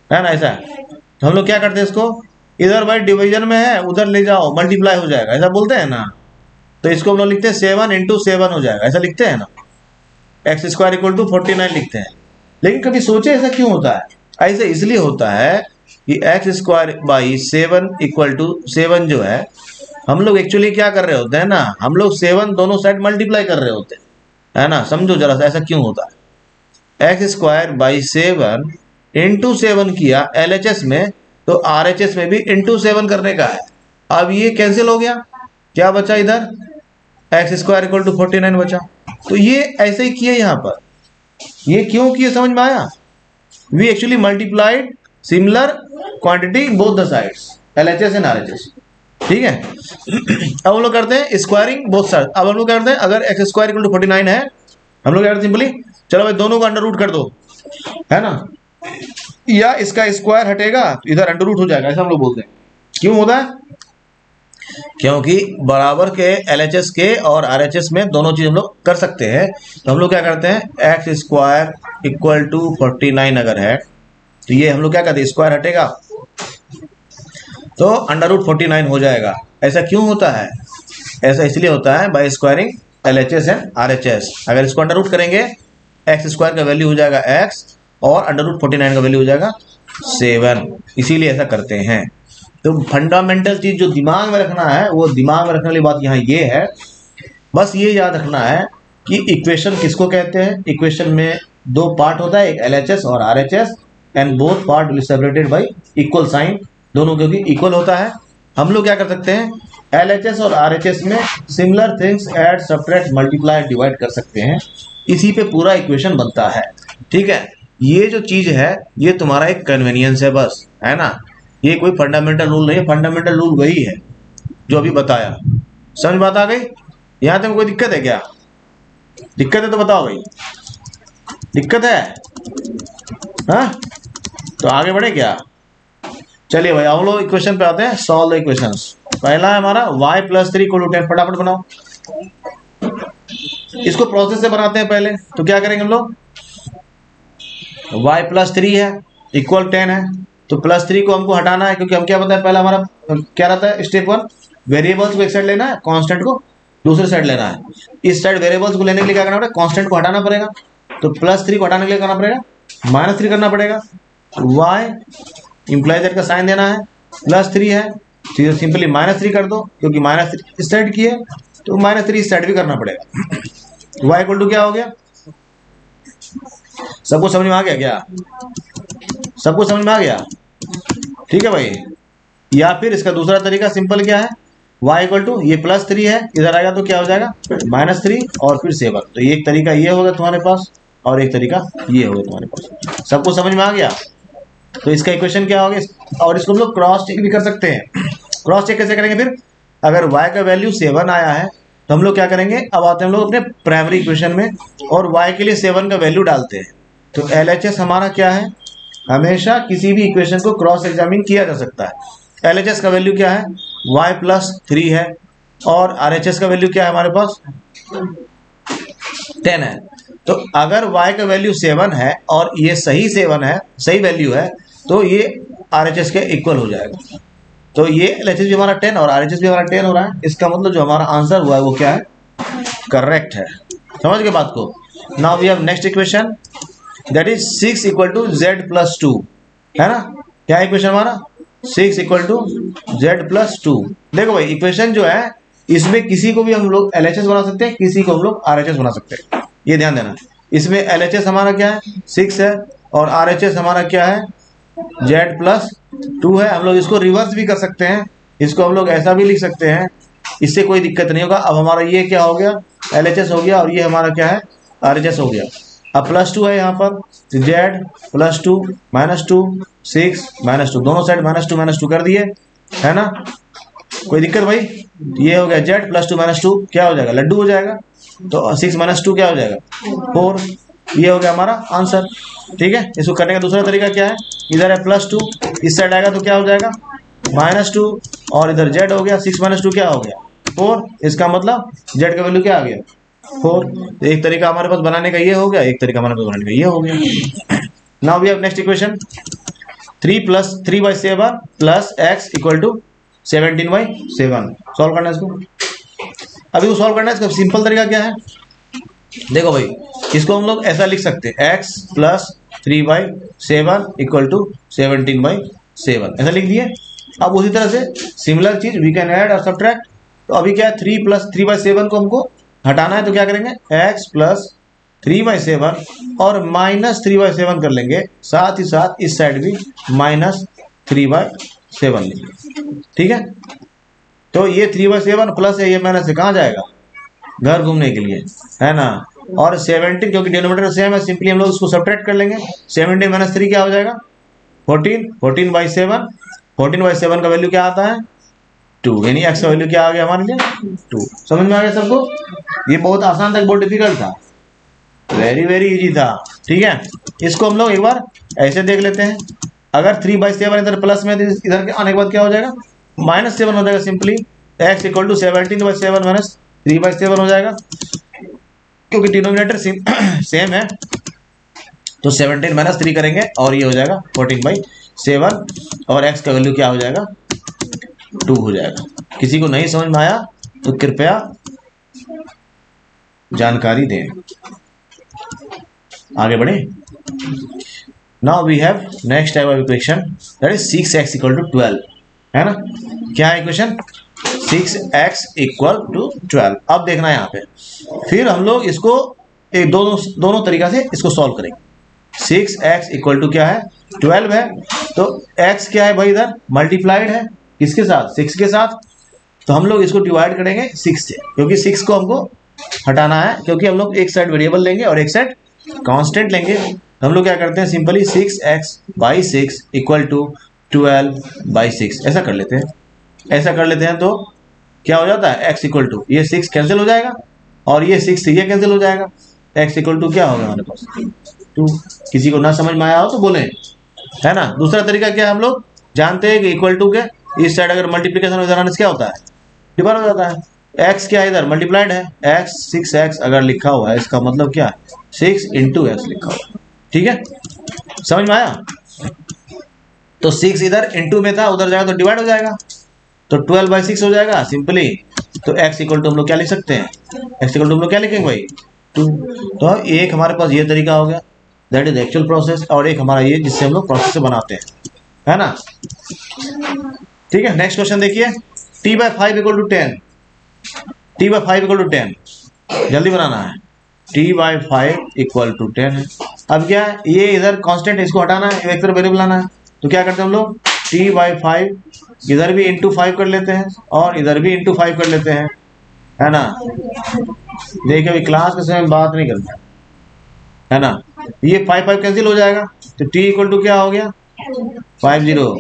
है ना, ऐसा है। तो हम लोग क्या करते हैं, इसको इधर भाई डिवीजन में है, उधर ले जाओ मल्टीप्लाई हो जाएगा, ऐसा बोलते हैं ना। तो इसको हम लोग लिखते हैं 7 × 7 हो जाएगा, ऐसा लिखते हैं ना, x² = 49 लिखते हैं। लेकिन कभी सोचे ऐसा क्यों होता है, ऐसे इसलिए होता है कि x² / 7 = 7 जो है, हम लोग एक्चुअली क्या कर रहे होते हैं ना, हम लोग 7 दोनों साइड मल्टीप्लाई कर रहे होते हैं, है ना। समझो जरा सा ऐसा क्यों होता है, x² / 7 × 7 किया LHS में, तो RHS में भी × 7 करने का है। अब ये कैंसिल हो गया, क्या बचा इधर, x² = 49 बचा। तो ये ऐसे ही किए यहाँ पर, ये क्यों किए समझ में आया, we actually multiplied similar quantity both the sides, LHS and RHS, ठीक है। अब हम लोग करते हैं स्क्वायरिंग बोथ साइड। अब हम लोग करते हैं, अगर x² = 49 है, हम लोग क्या करते हैं, सिंपली चलो भाई दोनों को अंडर रूट कर दो, है ना, या इसका स्क्वायर हटेगा तो इधर अंडर रूट हो जाएगा, ऐसा हम लोग बोलते हैं। क्यों होता है? क्योंकि बराबर के LHS के और RHS में दोनों चीज हम लोग कर सकते हैं। तो हम लोग क्या करते हैं, एक्स स्क्वायर इक्वल टू 49 अगर है तो ये हम लोग क्या करते हैं, स्क्वायर हटेगा तो अंडर रूट 49 हो जाएगा। ऐसा क्यों होता है? ऐसा इसलिए होता है by squaring LHS and RHS। अगर इसको अंडर रूट करेंगे एक्स स्क्वायर का वैल्यू हो जाएगा एक्स और अंडर रूट 49 का वैल्यू हो जाएगा 7, इसीलिए ऐसा करते हैं। तो फंडामेंटल चीज जो दिमाग में रखना है, वो दिमाग में रखने वाली बात यहाँ ये है, बस ये याद रखना है कि इक्वेशन किसको कहते हैं। इक्वेशन में दो पार्ट होता है, एक LHS और RHS, and both part will separated by equal sign, दोनों क्योंकि इक्वल होता है। हम लोग क्या कर सकते हैं, LHS और RHS में similar things add subtract multiply divide कर सकते हैं, इसी पे पूरा इक्वेशन बनता है। ठीक है, ये जो चीज है ये तुम्हारा एक कन्वीनियंस है बस, है ना, ये कोई फंडामेंटल रूल नहीं है। फंडामेंटल रूल वही है जो अभी बताया। समझ बात आ गई? यहाँ तक कोई दिक्कत है क्या? दिक्कत है तो बताओ भाई, दिक्कत है? हाँ तो आगे बढ़े क्या? चलिए भाई हम लोग इक्वेशन पे आते हैं, सॉल्व द इक्वेशंस। पहला है हमारा y + 3 = 10, फटाफट बनाओ। इसको प्रोसेस से बनाते हैं पहले। तो क्या करेंगे हम लोग, y + 3 है इक्वल 10 है, तो +3 को हमको हटाना है, क्योंकि हम क्या पता है पहला हमारा क्या रहता है, स्टेप 1 वेरिएबल्स को एक साइड लेना है, कांस्टेंट को दूसरे साइड लेना है। इस साइड वेरिएबल्स को लेने के लिए क्या करना पड़ेगा, कांस्टेंट को हटाना पड़ेगा। तो +3 को हटाने के लिए करना पड़ेगा -3 करना पड़ेगा। y इंप्लाइज दैट का साइन देना है, +3 है तो सिंपली -3 कर दो, क्योंकि -3 इस साइड की है तो -3 इस साइड भी करना पड़ेगा। y इक्वल टू क्या हो गया, सबको समझ में आ गया क्या? सबको समझ में आ गया? ठीक है भाई। या फिर इसका दूसरा तरीका सिंपल क्या है, y इक्वल टू ये +3 है, इधर आएगा तो क्या हो जाएगा -3 और फिर 7। तो एक तरीका ये होगा तुम्हारे पास और एक तरीका ये होगा तुम्हारे पास। सबको समझ में आ गया? तो इसका इक्वेशन क्या होगा, और इसको हम लोग क्रॉस चेक भी कर सकते हैं। क्रॉस चेक कैसे करेंगे फिर, अगर y का वैल्यू 7 आया है तो हम लोग क्या करेंगे, अब आते हैं हम लोग अपने प्राइमरी इक्वेशन में और y के लिए 7 का वैल्यू डालते हैं। तो LHS हमारा क्या है, हमेशा किसी भी इक्वेशन को क्रॉस एग्जामिन किया जा सकता है। LHS का वैल्यू क्या है, y + 3 है, और RHS का वैल्यू क्या है हमारे पास 10 है। तो अगर y का वैल्यू 7 है और ये सही 7 है, सही वैल्यू है, तो ये RHS के इक्वल हो जाएगा। तो ये LHS भी हमारा 10 और RHS भी हमारा 10 हो रहा है। इसका मतलब जो हमारा आंसर हुआ है वो क्या है, करेक्ट है। समझ गए बात को? Now we have next equation, that is 6 = z + 2, है ना। क्या इक्वेशन हमारा 6 = z + 2। देखो भाई इक्वेशन जो है इसमें किसी को भी हम लोग LHS बना सकते हैं, किसी को हम लोग RHS बना सकते हैं, ये ध्यान देना। इसमें LHS हमारा क्या है 6 है और RHS हमारा क्या है z + 2 है। हम लोग इसको रिवर्स भी कर सकते हैं, इसको हम लोग ऐसा भी लिख सकते हैं, इससे कोई दिक्कत नहीं होगा। अब हमारा ये क्या हो गया, LHS हो गया और ये हमारा क्या है RHS हो गया। अब +2 है यहाँ पर, z + 2 -2 6 -2, दोनों साइड -2 कर दिए, है ना। कोई दिक्कत भाई? ये हो गया z + 2 -2 क्या हो जाएगा, लड्डू हो जाएगा। तो 6 - 2 क्या हो जाएगा 4। ये हो गया हमारा आंसर। ठीक है, इसको करने का दूसरा तरीका क्या है, इधर है +2, इस साइड आएगा तो क्या हो जाएगा -2, और इधर z हो गया 6 - 2 क्या हो गया 4। इसका मतलब z का वैल्यू क्या आ गया 4। तो एक तरीका हमारे पास बनाने का ये हो गया, एक तरीका हमारे पास बनाने का ये हो गया। Now we have next equation, 3 + 3/7 + x = 17/7। Solve करना है इसको। अभी वो सॉल्व करना है, इसका सिंपल तरीका क्या है, देखो भाई इसको हम लोग ऐसा लिख सकते हैं, x + 3/7 = 17/7, ऐसा लिख दिए। अब उसी तरह से सिमिलर चीज वी कैन ऐड और सब्ट्रैक्ट। तो अभी क्या है 3 + 3/7 को हमको हटाना है, तो क्या करेंगे x + 3/7 और -3/7 कर लेंगे, साथ ही साथ इस साइड भी -3/7 लेंगे। ठीक है, तो ये 3/7 प्लस है, ये माइनस से कहाँ जाएगा, घर घूमने के लिए, है ना। और 17 क्योंकि डिनोमिनेटर सेम है, सिंपली हम लोग इसको सब्ट्रैक्ट कर लेंगे। 17 - 3 क्या हो जाएगा 14, 14/7, 14/7 का वैल्यू क्या आता है 2, यानी x का वैल्यू क्या आ गया हमारे लिए 2। समझ में आ गया सबको? ये बहुत आसान था, बहुत डिफिकल्ट था। वेरी वेरी इजी था। ठीक है, इसको हम लोग एक बार ऐसे देख लेते हैं। अगर 3/7 इधर प्लस में, इधर के आने के बाद क्या हो जाएगा, -7 हो जाएगा। Simply x equal to 17/7 minus 3/7 हो जाएगा, क्योंकि डिनोमिनेटर सेम है। तो 17 माइनस 3 करेंगे और ये हो जाएगा 14/7, और x का वैल्यू क्या हो जाएगा, 2 हो जाएगा। किसी को नहीं समझ में आया तो कृपया जानकारी दें। आगे बढ़े। Now we have next type of equation, that is 6x equal to 12, है ना। क्या है इक्वेशन, 6x इक्वल टू 12। अब देखना है यहाँ पे, फिर हम लोग इसको एक दोनों तरीका से इसको सॉल्व करेंगे। 6x इक्वल टू क्या है, 12 है। तो x क्या है भाई, इधर मल्टीप्लाइड है किसके साथ, 6 के साथ। तो हम लोग इसको डिवाइड करेंगे 6 से, क्योंकि 6 को हमको हटाना है, क्योंकि हम लोग एक साइड वेरिएबल लेंगे और एक साइड कांस्टेंट लेंगे। हम लोग क्या करते हैं, सिंपली 6x/6 इक्वल टू 12/6 ऐसा कर लेते हैं। ऐसा कर लेते हैं तो क्या हो जाता है, x इक्वल टू, ये 6 कैंसिल हो जाएगा और ये 6 से ये कैंसिल हो जाएगा। x इक्वल टू क्या होगा हमारे पास, 2। किसी को ना समझ में आया हो तो बोले, है ना। दूसरा तरीका क्या है, हम लोग जानते हैं कि इक्वल टू के इस साइड अगर मल्टीप्लिकेशन इधर क्या होता है, डिवाइड हो जाता है। x क्या है, इधर मल्टीप्लाइड है, x 6x अगर लिखा हुआ है, इसका मतलब क्या है, 6 × x लिखा हुआ है। ठीक है, समझ में आया। तो 6 इधर इंटू में था, उधर जाएगा तो डिवाइड हो जाएगा, तो 12/6 हो जाएगा सिंपली। तो x इक्वल टू हम लोग क्या लिख सकते हैं, x इक्वल टू हम लोग क्या लिखेंगे भाई, 2। तो एक हमारे पास ये तरीका हो गया, दैट इज एक्चुअल प्रोसेस, और एक हमारा ये जिससे हम लोग प्रोसेस से बनाते हैं, है ना। ठीक है, नेक्स्ट क्वेश्चन देखिए, t/5 equal to 10। t/5 equal to 10 जल्दी बनाना है। t/5 इक्वल टू 10 है। अब क्या है, ये इधर कांस्टेंट है, इसको हटाना है, एक तरफ वेरिएबल लाना है। तो क्या करते हैं हम लोग, t/5 इधर भी इंटू 5 कर लेते हैं और इधर भी इंटू 5 कर लेते हैं, है ना। देखिए अभी क्लास के समय बात नहीं करते, है ना। ये 5 कैंसिल हो जाएगा, तो t इक्वल टू क्या हो गया, 50,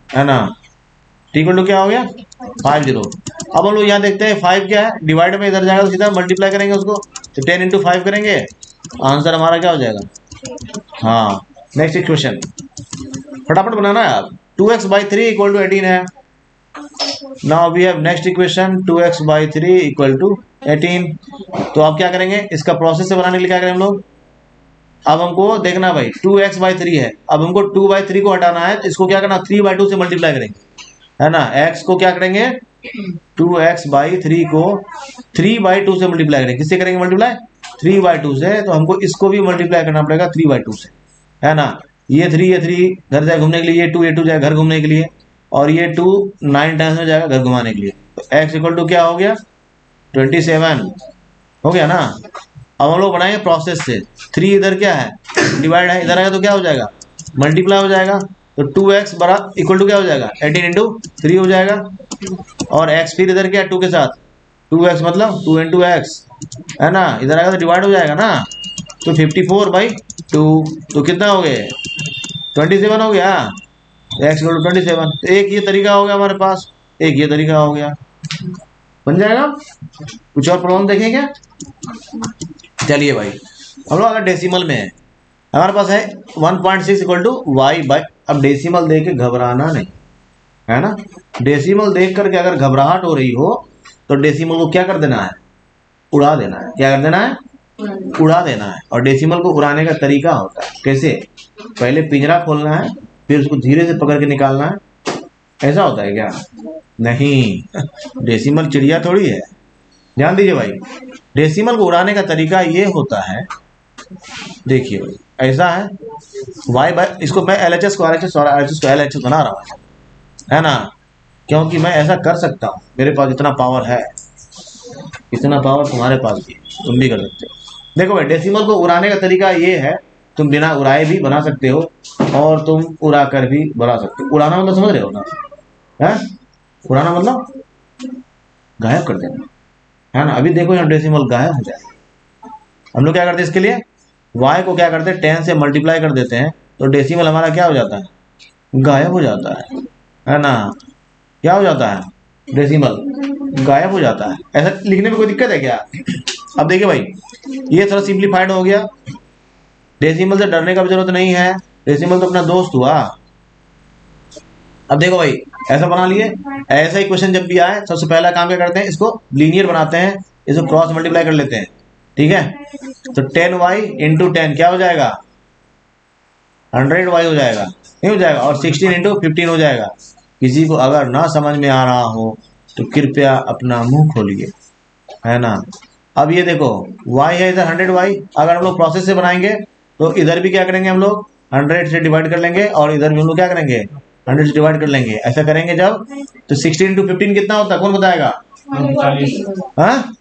है ना। t इक्वल टू क्या हो गया, 50। अब हम लोग यहाँ देखते हैं 5 क्या है, डिवाइड में इधर जाएगा तो सीधा मल्टीप्लाई करेंगे उसको, तो 10 × 5 करेंगे, आंसर हमारा क्या हो जाएगा। हाँ, नेक्स्ट इक्वेशन फटाफट बनाना है आप। 2x/3 इक्वल टू 18 है। Now we have next equation, 2x/3 equal to 18। तो अब क्या करेंगे, इसका प्रोसेस से बनाने के लिए क्या करें हम लोग, अब हमको देखना भाई 2x/3 है, अब हमको 2/3 को हटाना है, तो इसको क्या करना, 3/2 से मल्टीप्लाई करेंगे, है ना। x को क्या करेंगे, 2x/3 को 3/2 से मल्टीप्लाई करेंगे। किससे करेंगे मल्टीप्लाई, 3/2 से। तो हमको इसको भी मल्टीप्लाई करना पड़ेगा 3/2 से, है ना। ये 3 घर जाए घूमने के लिए, ये 2 जाए घर घूमने के लिए, और ये 2 9 टाइम्स में जाएगा घर घुमाने के लिए। तो x इक्वल टू क्या हो गया, 27 हो गया ना। अब हम लोग बनाएंगे प्रोसेस से। 3 इधर क्या है, डिवाइड है, इधर आएगा तो क्या हो जाएगा, मल्टीप्लाई हो जाएगा। तो 2x इक्वल टू क्या हो जाएगा, 18 × 3 हो जाएगा, और x फिर इधर क्या है, 2 के साथ, 2x मतलब 2 × x, है ना। इधर आएगा तो डिवाइड हो जाएगा ना, तो 54/2। तो कितना हो गए, 27 हो गया, x इक्वल टू 27। एक ये तरीका हो गया हमारे पास, एक ये तरीका हो गया, बन जाएगा। कुछ और प्रॉब्लम देखें क्या, चलिए भाई। हम लोग अगर डेसिमल में है, हमारे पास है 1.6 इक्वल टू y/। अब डेसिमल देख के घबराना नहीं, है ना। डेसिमल देख करके अगर घबराहट हो रही हो तो डेसिमल को क्या कर देना है, उड़ा देना है। क्या कर देना है, उड़ा देना है। और डेसिमल को उड़ाने का तरीका होता है कैसे, पहले पिंजरा खोलना है, फिर उसको धीरे से पकड़ के निकालना है। ऐसा होता है क्या, नहीं। डेसिमल चिड़िया थोड़ी है, ध्यान दीजिए भाई। डेसिमल को उड़ाने का तरीका ये होता है, देखिए भाई, ऐसा है y/। इसको मैं LHS को RHS और RHS को LHS बना रहा हूँ, है ना, क्योंकि मैं ऐसा कर सकता हूँ, मेरे पास इतना पावर है। इतना पावर तुम्हारे पास भी, तुम भी कर सकते हो। देखो भाई, डेसिमल को उड़ाने का तरीका ये है, तुम बिना उड़ाए भी बना सकते हो और तुम उड़ा कर भी बना सकते हो। उड़ाना मतलब समझ रहे हो ना, है। उड़ाना मतलब गायब कर देना, है ना। अभी देखो यहाँ डेसिमल गायब हो जाए। हम लोग क्या करते हैं इसके लिए, y को क्या करते हैं, 10 से मल्टीप्लाई कर देते हैं, तो डेसिमल हमारा क्या हो जाता है, गायब हो जाता है ना। क्या हो जाता है, डेसिमल गायब हो जाता है। ऐसा लिखने में कोई दिक्कत है क्या। अब देखिए भाई, ये थोड़ा सिंप्लीफाइड हो गया। डेसिमल से डरने का भी जरूरत नहीं है, डेसिमल तो अपना दोस्त हुआ। अब देखो भाई, ऐसा बना लिए। ऐसा ही क्वेश्चन जब भी आए, सबसे पहला काम क्या करते हैं, इसको लीनियर बनाते हैं, इसको क्रॉस मल्टीप्लाई कर लेते हैं। ठीक है, तो 10y इंटू 10 क्या हो जाएगा, 100y हो जाएगा, नहीं हो जाएगा, और 16 इंटू 15 हो जाएगा। किसी को अगर ना समझ में आ रहा हो तो कृपया अपना मुंह खोलिए, है ना। अब ये देखो y है इधर 100y, अगर हम लोग प्रोसेस से बनाएंगे तो इधर भी क्या करेंगे, हम लोग 100 से डिवाइड कर लेंगे, और इधर भी हम लोग क्या करेंगे, 100 से डिवाइड कर लेंगे। ऐसा करेंगे जब, तो 16 इंटू 15 कितना होता है, कौन बताएगा? हाँ,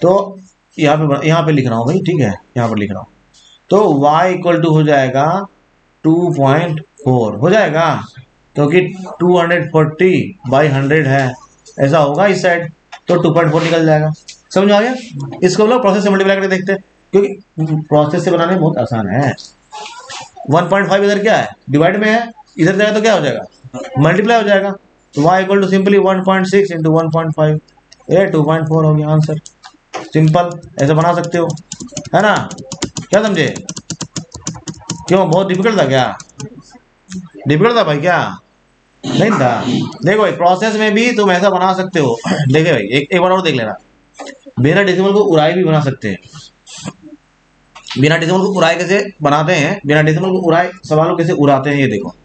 तो यहाँ पे लिख रहा हूँ भाई, ठीक है, यहाँ पर लिख रहा हूँ। तो y इक्वल टू हो जाएगा 2.4 हो जाएगा, क्योंकि 240/100 है, ऐसा होगा इस साइड, तो 2.4 निकल जाएगा। समझ में आ गया? इसको हम लोग प्रोसेस से मल्टीप्लाई करके देखते हैं, क्योंकि प्रोसेस से बनाने बहुत आसान है। 1.5 इधर क्या है, डिवाइड में है, इधर जाएगा तो क्या हो जाएगा, मल्टीप्लाई हो जाएगा। तो y equal to simply 1.6 into 1.5, ये 2.4 हो गया आंसर। सिंपल, ऐसे बना सकते हो, है ना। क्या समझे? क्यों, बहुत डिफिकल्ट था क्या? डिफिकल्ट था भाई क्या? नहीं था। देखो भाई, प्रोसेस में भी तुम ऐसा बना सकते हो। देखिए भाई, एक बार और देख लेना। बिना डेसिमल को उड़ाई भी बना सकते हैं। बिना डेसिमल को उड़ाई कैसे बनाते हैं, बिना डेसिमल को उड़ाई सवालों कैसे उड़ाते हैं, ये देखो।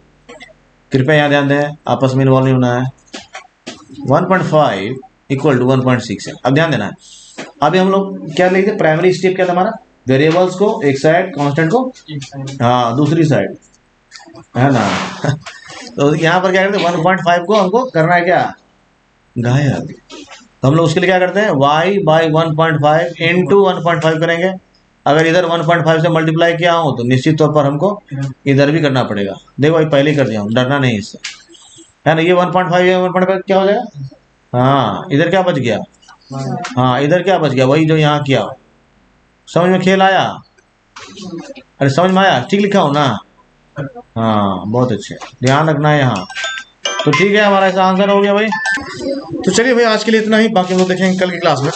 कृपया यहाँ ध्यान दें, आपस में इन्वॉल्व नहीं होना है। 1.5 इक्वल टू 1.6 है। अब ध्यान देना है, अभी हम लोग क्या लिखते, प्राइमरी स्टेप क्या था हमारा, वेरिएबल्स को एक साइड, कांस्टेंट को हाँ दूसरी साइड, है ना। तो यहाँ पर क्या करते हैं, 1.5 को हमको करना है क्या, गायब। तो हम लोग उसके लिए क्या करते हैं, y बाई 1.5 इंटू 1.5 करेंगे। अगर इधर 1.5 से मल्टीप्लाई किया हो तो निश्चित तौर पर हमको इधर भी करना पड़ेगा। देखो भाई, पहले ही कर दिया हूँ, डरना नहीं इससे, है ना। ये 1.5 है, 1.5 क्या हो जाएगा, हाँ इधर क्या बच गया, हाँ इधर क्या बच गया, वही जो यहाँ किया। समझ में खेल आया? अरे समझ में आया, ठीक लिखा हो ना? हाँ बहुत अच्छे, ध्यान रखना है यहाँ। तो ठीक है, हमारा ऐसा आंसर हो गया भाई। तो चलिए भाई, आज के लिए इतना ही, बाकी हम लोग देखेंगे कल की क्लास में।